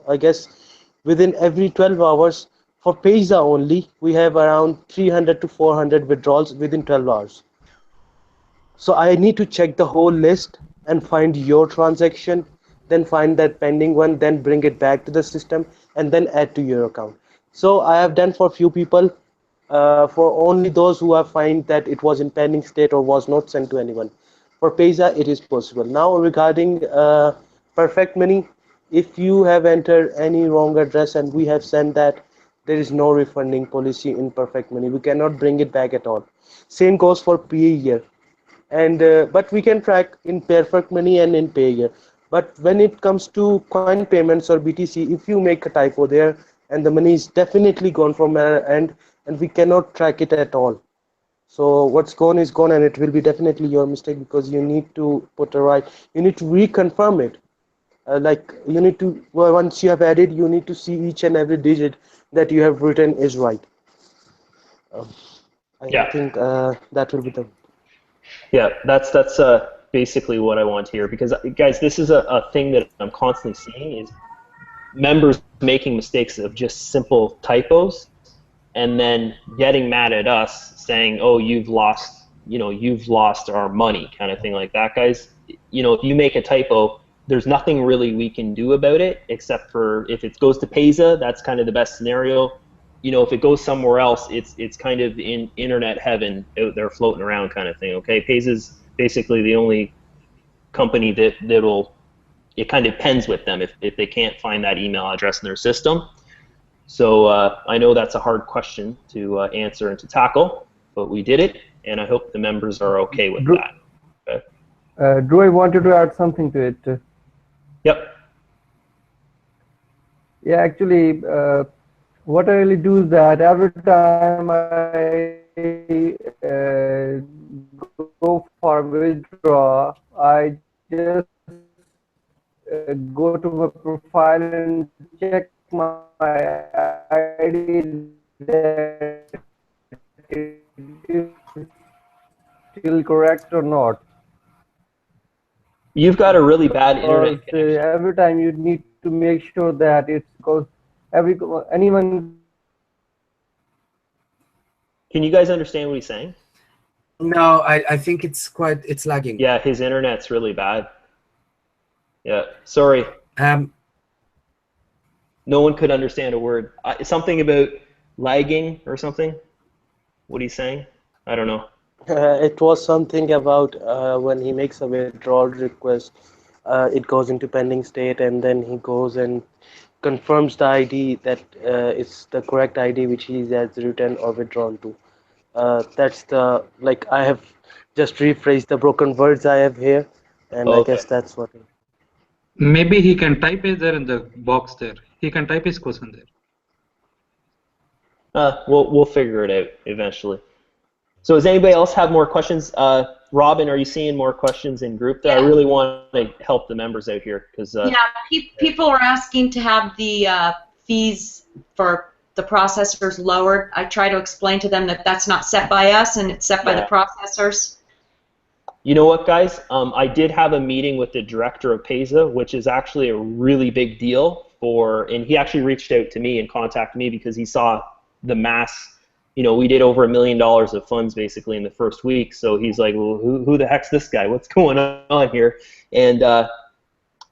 [SPEAKER 7] I guess within every 12 hours for Payza only, we have around 300 to 400 withdrawals within 12 hours. So I need to check the whole list and find your transaction, then find that pending one, then bring it back to the system and then add to your account. So I have done for few people, for only those who have find that it was in pending state or was not sent to anyone. For Payza, it is possible. Now regarding Perfect Money, if you have entered any wrong address and we have sent that, there is no refunding policy in Perfect Money. We cannot bring it back at all. Same goes for Payeer. And but we can track in Perfect Money and in Payeer. But when it comes to coin payments or BTC, if you make a typo there and the money is definitely gone from our end and we cannot track it at all. So what's gone is gone, and it will be definitely your mistake because you need to put a right. You need to reconfirm it. Like you need to, well, once you have added, you need to see each and every digit that you have written is right. I think that will be the.
[SPEAKER 1] Yeah, that's basically what I want here, because guys, this is a thing that I'm constantly seeing is members making mistakes of just simple typos, and then getting mad at us saying, "Oh, you've lost our money," kind of thing like that, guys. If you make a typo, there's nothing really we can do about it except for if it goes to Payza, that's kind of the best scenario. If it goes somewhere else, it's kind of in internet heaven out there floating around kind of thing. Okay, Payza's basically the only company that'll. It kind of depends with them if they can't find that email address in their system. So I know that's a hard question to answer and to tackle, but we did it, and I hope the members are okay with that. Okay.
[SPEAKER 8] Drew, I wanted to add something to it.
[SPEAKER 1] Yep.
[SPEAKER 8] Yeah, actually, what I really do is that every time I go for withdraw, I just go to my profile and check my ID that it is still correct or not.
[SPEAKER 1] You've got a really bad internet connection.
[SPEAKER 8] Every time you need to make sure that it's because anyone.
[SPEAKER 1] Can you guys understand what he's saying?
[SPEAKER 2] No, I think it's lagging.
[SPEAKER 1] Yeah, his internet's really bad. Yeah, sorry. No one could understand a word. Something about lagging or something? What he's saying? I don't know.
[SPEAKER 7] It was something about when he makes a withdrawal request, it goes into pending state, and then he goes and confirms the ID that it's the correct ID which he has written or withdrawn to. That's the, like, I have just rephrased the broken words I have here, and I guess that's what.
[SPEAKER 4] Maybe he can type it there in the box there. He can type his question there.
[SPEAKER 1] We'll figure it out eventually. So does anybody else have more questions? Robin, are you seeing more questions in group there? Yeah. I really want to help the members out here because
[SPEAKER 3] people are asking to have the fees for the processors lowered. I try to explain to them that that's not set by us and it's set by the processors.
[SPEAKER 1] You know what, guys? I did have a meeting with the director of Payza, which is actually a really big deal and he actually reached out to me and contacted me because he saw the mass. We did over $1 million of funds basically in the first week. So he's like, well, who the heck's this guy? What's going on here? And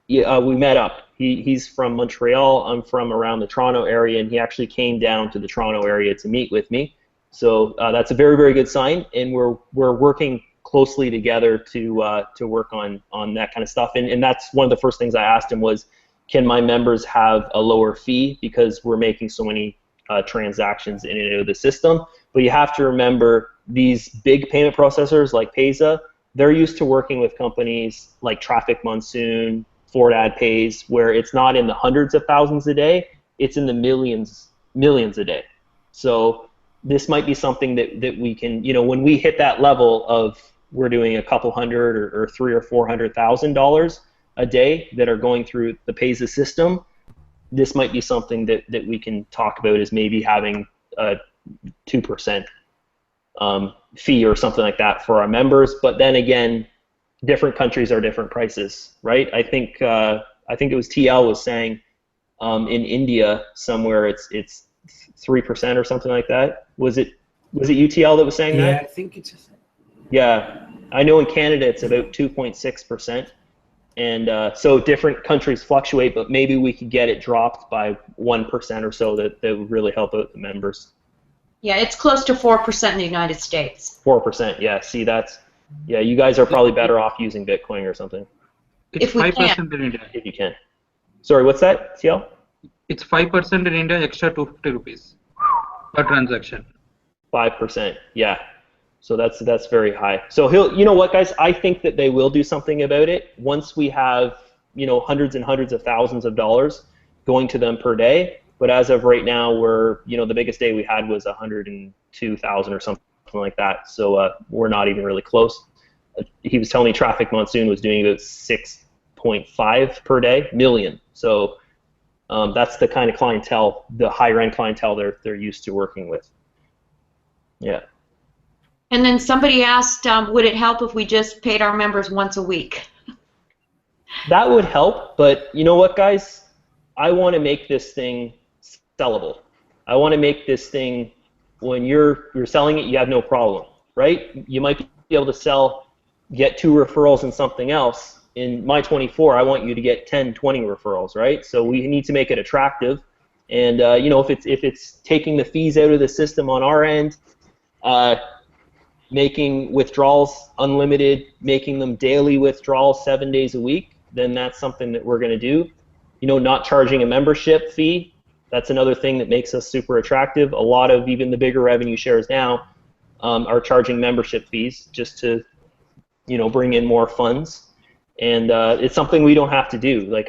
[SPEAKER 1] we met up. He's from Montreal. I'm from around the Toronto area, and he actually came down to the Toronto area to meet with me. So that's a very, very good sign, and we're working closely together to work on that kind of stuff. And that's one of the first things I asked him was, can my members have a lower fee because we're making so many transactions in and out of the system? But you have to remember these big payment processors like Payza, they're used to working with companies like Traffic Monsoon, Ford Ad Pays, where it's not in the hundreds of thousands a day, it's in the millions a day. So this might be something that we can, when we hit that level of we're doing a couple hundred or $300,000 or $400,000 a day that are going through the Payza system, this might be something that we can talk about as maybe having a 2% fee or something like that for our members. But then again, different countries are different prices, right? I think it was TL was saying in India somewhere it's 3% or something like that. Was it UTL that was saying that?
[SPEAKER 2] Yeah, I think it's.
[SPEAKER 1] Yeah, I know in Canada it's about 2.6%. And so different countries fluctuate, but maybe we could get it dropped by 1% or so that would really help out the members.
[SPEAKER 3] Yeah, it's close to 4% in the United States.
[SPEAKER 1] 4%, yeah. See, that's Yeah, you guys are probably better off using Bitcoin or something.
[SPEAKER 4] It's 5% in India.
[SPEAKER 1] If you can. Sorry, what's that, CL?
[SPEAKER 4] It's 5% in India, extra 250 rupees per transaction.
[SPEAKER 1] 5%, yeah. So that's very high. So you know what, guys? I think that they will do something about it once we have, you know, hundreds and hundreds of thousands of dollars going to them per day. But as of right now, we're, you know, the biggest day we had was 102,000 or something like that. So we're not even really close. He was telling me Traffic Monsoon was doing about 6.5 per day million. So that's the kind of clientele, the higher end clientele they're used to working with. Yeah.
[SPEAKER 3] And then somebody asked, would it help if we just paid our members once a week?
[SPEAKER 1] That would help, but you know what, guys? I want to make this thing sellable. I want to make this thing, when you're selling it, you have no problem, right? You might be able to get 2 referrals and something else. In My24, I want you to get 10, 20 referrals, right? So we need to make it attractive. And you know, if it's taking the fees out of the system on our end, making withdrawals unlimited, making them daily withdrawals 7 days a week, then that's something that we're going to do. You know, not charging a membership fee, that's another thing that makes us super attractive. A lot of even the bigger revenue shares now are charging membership fees just to, you know, bring in more funds. And it's something we don't have to do. Like,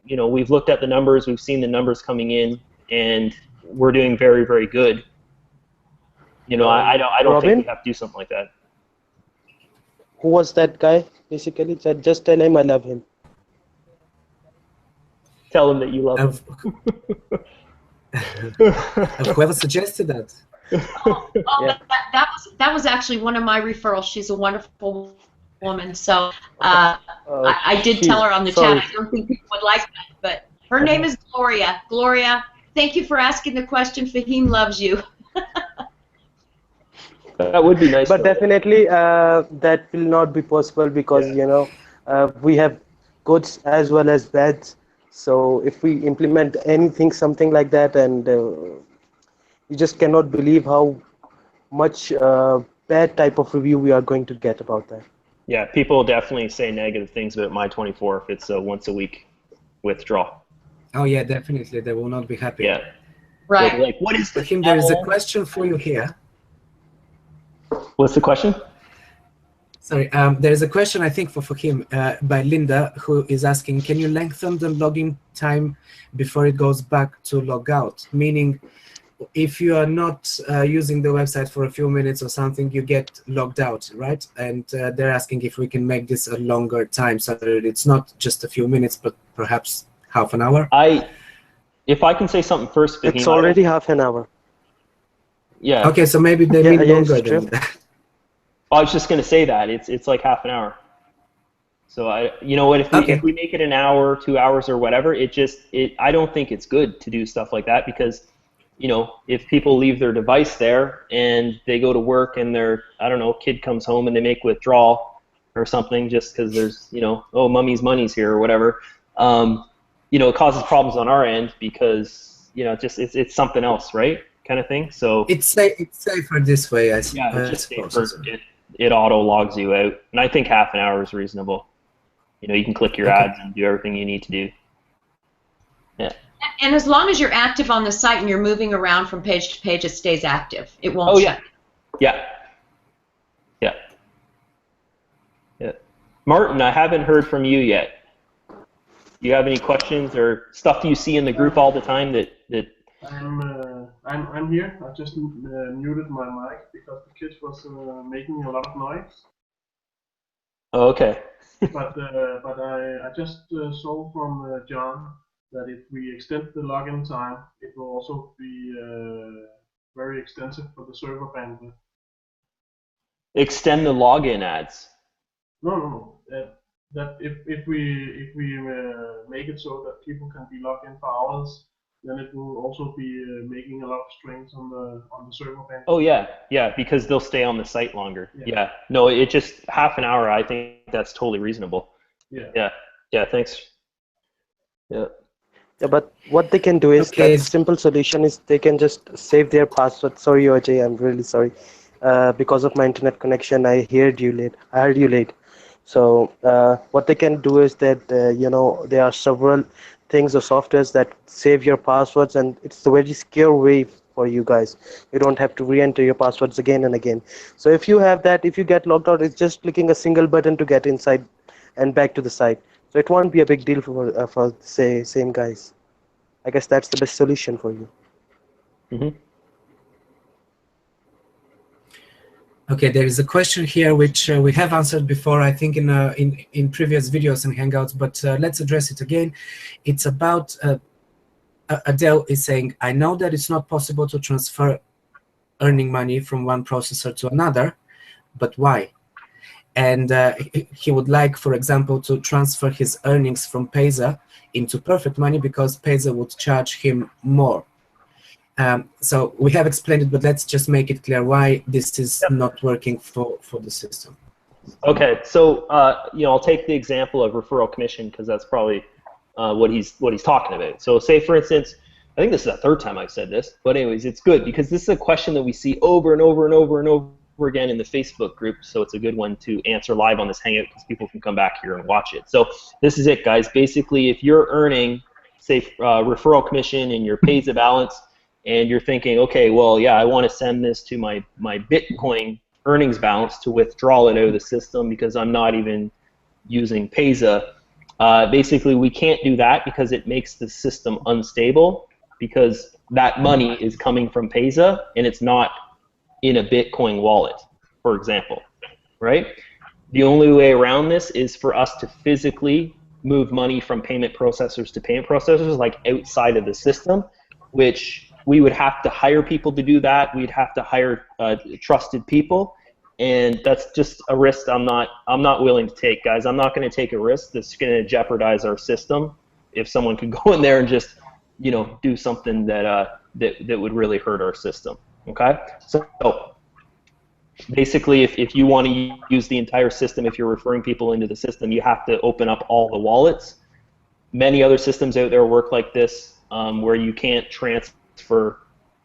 [SPEAKER 1] you know, we've looked at the numbers, we've seen the numbers coming in, and we're doing very, very good. You know, I don't think we have to do something like that.
[SPEAKER 7] Who was that guy, basically? Just tell him I love him.
[SPEAKER 1] Tell him that you love him.
[SPEAKER 2] Whoever suggested that.
[SPEAKER 3] Yeah. That was actually one of my referrals. She's a wonderful woman. So I did tell her on the chat. I don't think people would like that, but her name is Gloria. Gloria, thank you for asking the question. Fahim loves you.
[SPEAKER 1] That would be nice.
[SPEAKER 7] But definitely that will not be possible because, you know, we have goods as well as bads. So if we implement something like that, and you just cannot believe how much bad type of review we are going to get about that.
[SPEAKER 1] Yeah, people definitely say negative things about My24 if it's a once a week withdrawal.
[SPEAKER 2] Oh yeah, definitely. They will not be happy.
[SPEAKER 1] Yeah.
[SPEAKER 3] Right.
[SPEAKER 1] Like what is
[SPEAKER 2] Fahim, there is a question for you here.
[SPEAKER 1] What's the question?
[SPEAKER 2] Sorry, there is a question, I think, for Fahim by Linda, who is asking, can you lengthen the login time before it goes back to log out? Meaning, if you are not using the website for a few minutes or something, you get logged out, right? And they're asking if we can make this a longer time so that it's not just a few minutes, but perhaps half an hour.
[SPEAKER 1] If I can say something first, Fahim,
[SPEAKER 7] it's already half an hour.
[SPEAKER 1] Yeah.
[SPEAKER 2] Okay, so maybe they mean longer than that.
[SPEAKER 1] I was just going to say that it's like half an hour. So you know what? If we make it an hour, 2 hours, or whatever, I don't think it's good to do stuff like that because, you know, if people leave their device there and they go to work and I don't know, kid comes home and they make withdrawal or something just because there's, you know, oh, mommy's money's here or whatever, you know, it causes problems on our end because, you know, it's something else, right? Kind of thing. So
[SPEAKER 2] it's safer this way, I suppose.
[SPEAKER 1] Yeah, it's just safer. It auto logs you out, and I think half an hour is reasonable. You know, you can click your ads and do everything you need to do. Yeah.
[SPEAKER 3] And as long as you're active on the site and you're moving around from page to page, it stays active. It won't.
[SPEAKER 1] Oh yeah. Yeah. Yeah. Yeah. Martin, I haven't heard from you yet. Do you have any questions or stuff you see in the group all the time that?
[SPEAKER 5] I'm here. I just muted my mic because the kids was making a lot of noise.
[SPEAKER 1] Oh, okay.
[SPEAKER 5] but I just saw from John that if we extend the login time, it will also be very extensive for the server bandwidth.
[SPEAKER 1] Extend the login ads.
[SPEAKER 5] No. That if we make it so that people can be logged in for hours, then it will also be making a lot of strings on the server bandwidth.
[SPEAKER 1] Oh yeah, because they'll stay on the site longer. Yeah. No, it just half an hour. I think that's totally reasonable. Yeah. Thanks. Yeah.
[SPEAKER 7] Yeah, but what they can do is that simple solution is they can just save their password. Sorry, OJ, I'm really sorry. because of my internet connection, I heard you late. So what they can do is that there are several things or softwares that save your passwords, and it's a very secure way for you guys. You don't have to re-enter your passwords again and again. So if you have that, if you get logged out, it's just clicking a single button to get inside and back to the site. So it won't be a big deal for say same guys. I guess that's the best solution for you.
[SPEAKER 1] Mm-hmm.
[SPEAKER 2] Okay, there is a question here which we have answered before, I think in previous videos and Hangouts, but let's address it again. It's about Adele is saying, I know that it's not possible to transfer earning money from one processor to another, but why? And he would like, for example, to transfer his earnings from Payza into Perfect Money because Payza would charge him more. So we have explained it, but let's just make it clear why this is not working for the system.
[SPEAKER 1] Okay, so I'll take the example of referral commission because that's probably what he's talking about. So say, for instance, I think this is the third time I've said this, but anyways, it's good because this is a question that we see over and over and over and over again in the Facebook group, so it's a good one to answer live on this Hangout because people can come back here and watch it. So this is it, guys. Basically, if you're earning, say, referral commission in your Payza balance, and you're thinking, okay, well, yeah, I want to send this to my Bitcoin earnings balance to withdraw it out of the system because I'm not even using Payza. Basically, we can't do that because it makes the system unstable because that money is coming from Payza and it's not in a Bitcoin wallet, for example, right? The only way around this is for us to physically move money from payment processors to payment processors, like outside of the system, which we would have to hire people to do that. We'd have to hire trusted people, and that's just a risk I'm not willing to take, guys. I'm not going to take a risk that's going to jeopardize our system if someone could go in there and just do something that would really hurt our system. Okay, so basically, if you want to use the entire system, if you're referring people into the system, you have to open up all the wallets. Many other systems out there work like this, where you can't transfer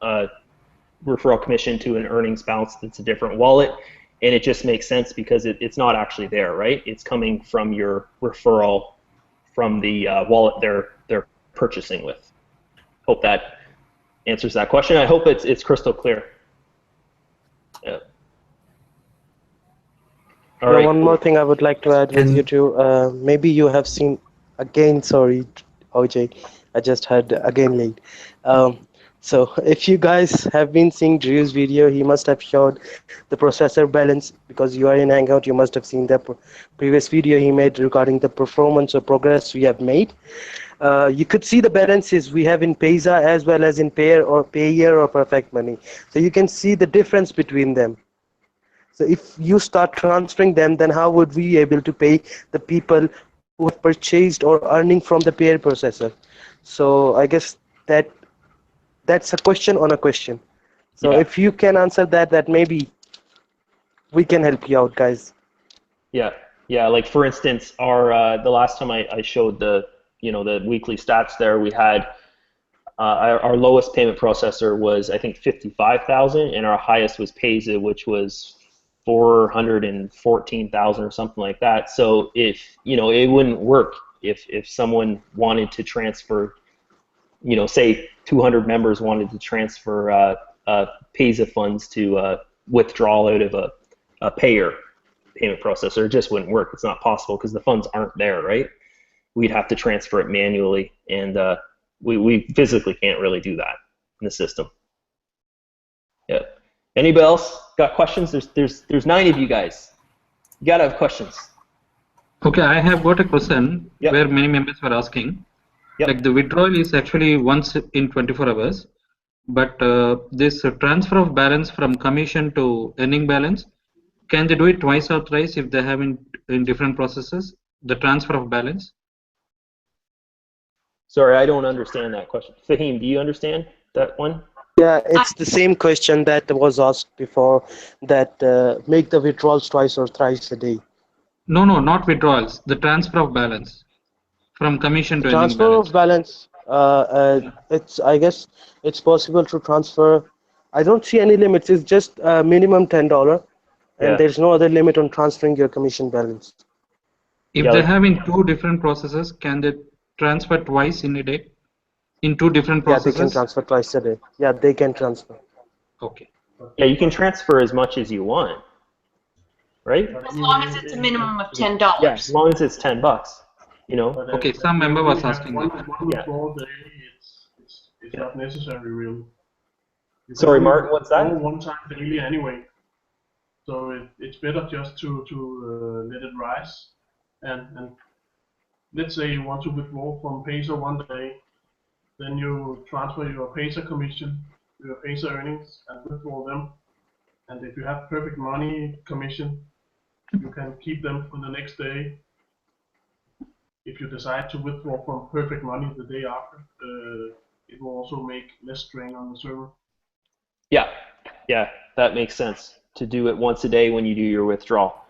[SPEAKER 1] referral commission to an earnings balance that's a different wallet, and it just makes sense because it's not actually there, right? It's coming from your referral from the wallet they're purchasing with. Hope that answers that question. I hope it's crystal clear. Yeah. All right.
[SPEAKER 7] One more thing I would like to add with you too. Maybe you have seen again. Sorry, OJ, I just heard again late. So if you guys have been seeing Drew's video, he must have showed the processor balance because you are in Hangout. You must have seen the previous video he made regarding the performance or progress we have made. You could see the balances we have in Payza as well as in Payer or Perfect Money. So you can see the difference between them. So if you start transferring them, then how would we be able to pay the people who have purchased or earning from the Payer processor? So I guess that's a question on a question. So if you can answer that maybe we can help you out, guys.
[SPEAKER 1] Yeah. Like for instance, our the last time I showed the the weekly stats there, we had our lowest payment processor was I think 55,000, and our highest was Payza, which was 414,000 or something like that. So if it wouldn't work if someone wanted to transfer, say 200 members wanted to transfer Payza funds to withdrawal out of a Payer payment processor, it just wouldn't work. It's not possible because the funds aren't there, right? We'd have to transfer it manually, and we physically can't really do that in the system. Yeah. Anybody else got questions? There's 9 of you guys. You gotta have questions.
[SPEAKER 4] Okay, I have got a question where many members were asking. Like the withdrawal is actually once in 24 hours, but this transfer of balance from commission to earning balance, can they do it twice or thrice if they have in different processes? The transfer of balance.
[SPEAKER 1] Sorry, I don't understand that question. Fahim, do you understand that one?
[SPEAKER 7] Yeah, it's the same question that was asked before, that make the withdrawals twice or thrice a day.
[SPEAKER 4] No, not withdrawals. The transfer of balance from commission to
[SPEAKER 7] transfer
[SPEAKER 4] earning
[SPEAKER 7] of balance. I guess it's possible to transfer I don't see any limits. It's just minimum $10, and there's no other limit on transferring your commission balance.
[SPEAKER 4] If they're having two different processes, can they transfer twice in a day? In two different processes?
[SPEAKER 7] Yeah, they can transfer twice a day. Yeah, they can transfer.
[SPEAKER 4] Okay.
[SPEAKER 1] Yeah, you can transfer as much as you want, right?
[SPEAKER 3] As long as it's a minimum of $10.
[SPEAKER 1] Yeah, as long as it's $10, you know.
[SPEAKER 4] Okay, some member was asking
[SPEAKER 5] one
[SPEAKER 4] that.
[SPEAKER 5] withdrawal daily, it's not necessary really.
[SPEAKER 1] Sorry, Martin, what's that?
[SPEAKER 5] One time daily anyway. So it's better just to let it rise. And let's say you want to withdraw from Pacer one day, then you transfer your Pacer commission, your Pacer earnings, and withdraw them. And if you have perfect money commission, you can keep them for the next day. If you decide to withdraw from perfect money the day after, it will also make less strain on the server.
[SPEAKER 1] Yeah, that makes sense to do it once a day when you do your withdrawal.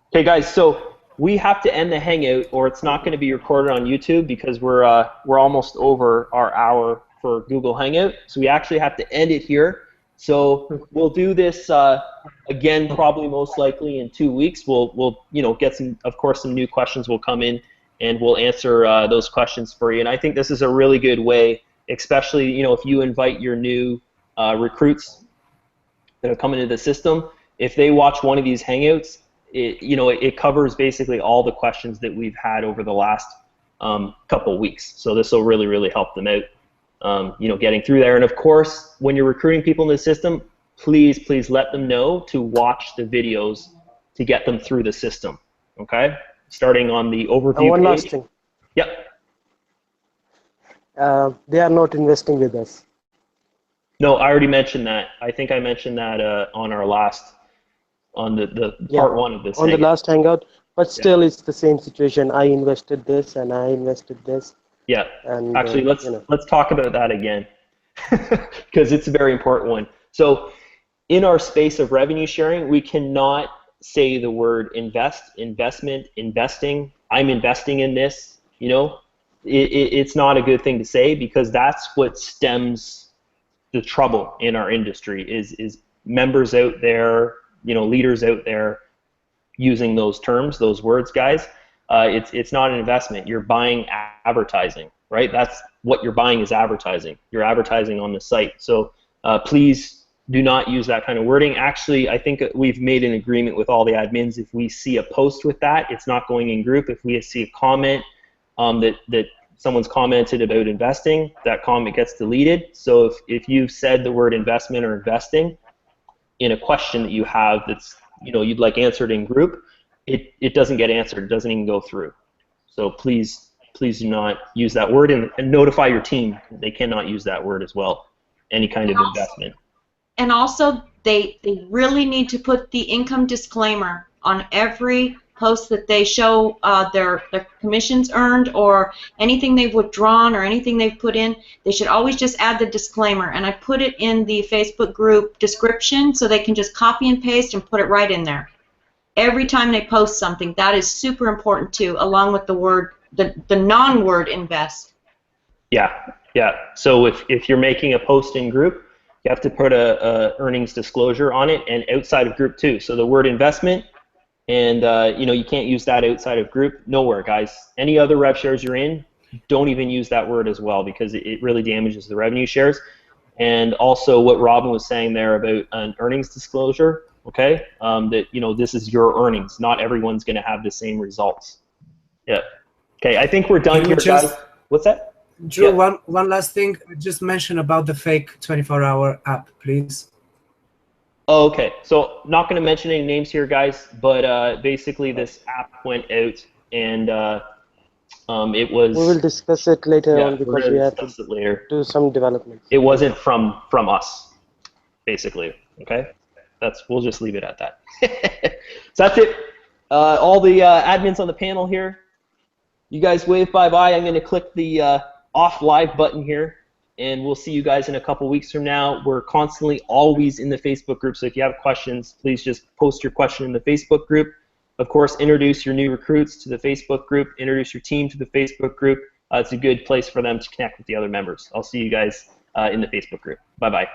[SPEAKER 1] Okay, guys, so we have to end the Hangout, or it's not going to be recorded on YouTube because we're almost over our hour for Google Hangout. So we actually have to end it here. So we'll do this again, probably most likely in 2 weeks. We'll get some, of course, some new questions will come in, and we'll answer those questions for you. And I think this is a really good way, especially if you invite your new recruits that are coming into the system. If they watch one of these Hangouts, it covers basically all the questions that we've had over the last couple weeks. So this will really, really help them out, getting through there. And of course, when you're recruiting people in the system, please let them know to watch the videos to get them through the system. Okay? Starting on the overview page.
[SPEAKER 7] One last thing.
[SPEAKER 1] Yep.
[SPEAKER 7] They are not investing with us.
[SPEAKER 1] No, I already mentioned that. I think I mentioned that on our last, on the part one of this.
[SPEAKER 7] On the last Hangout, but still it's the same situation. I invested this and I invested this.
[SPEAKER 1] Yeah.
[SPEAKER 7] And
[SPEAKER 1] actually, let's talk about that again because it's a very important one. So in our space of revenue sharing, we cannot say the word invest, investment, investing. I'm investing in this. It's not a good thing to say because that's what stems the trouble in our industry is members out there, leaders out there using those terms, those words, guys. It's not an investment. You're buying advertising, right? That's what you're buying is advertising. You're advertising on the site. So please do not use that kind of wording. Actually, I think we've made an agreement with all the admins. If we see a post with that, it's not going in group. If we see a comment that someone's commented about investing, that comment gets deleted. So if you've said the word investment or investing in a question that you have that's you'd like answered in group, it doesn't get answered. It doesn't even go through. So please do not use that word and notify your team. They cannot use that word as well. Any kind of investment.
[SPEAKER 3] And also, they really need to put the income disclaimer on every post that they show their commissions earned or anything they've withdrawn or anything they've put in. They should always just add the disclaimer, and I put it in the Facebook group description so they can just copy and paste and put it right in there. Every time they post something, that is super important too, along with the word, the non-word invest.
[SPEAKER 1] Yeah. So if you're making a post in group, you have to put a earnings disclosure on it, and outside of group too. So the word investment. And you can't use that outside of group. Nowhere, guys. Any other rev shares you're in, don't even use that word as well because it really damages the revenue shares. And also what Robin was saying there about an earnings disclosure, okay? That this is your earnings. Not everyone's going to have the same results. Yeah. Okay, I think we're done here, guys. What's that?
[SPEAKER 2] Drew, yeah. One last thing. Just mention about the fake 24-hour app, please.
[SPEAKER 1] Oh, okay, so not going to mention any names here, guys, but basically this app went out, and it was...
[SPEAKER 7] We will discuss it later on because we have to do some development.
[SPEAKER 1] It wasn't from us, basically, okay? We'll just leave it at that. So that's it. All the admins on the panel here, you guys wave bye-bye. I'm going to click the off live button here. And we'll see you guys in a couple weeks from now. We're constantly always in the Facebook group, so if you have questions, please just post your question in the Facebook group. Of course, introduce your new recruits to the Facebook group. Introduce your team to the Facebook group. It's a good place for them to connect with the other members. I'll see you guys in the Facebook group. Bye-bye.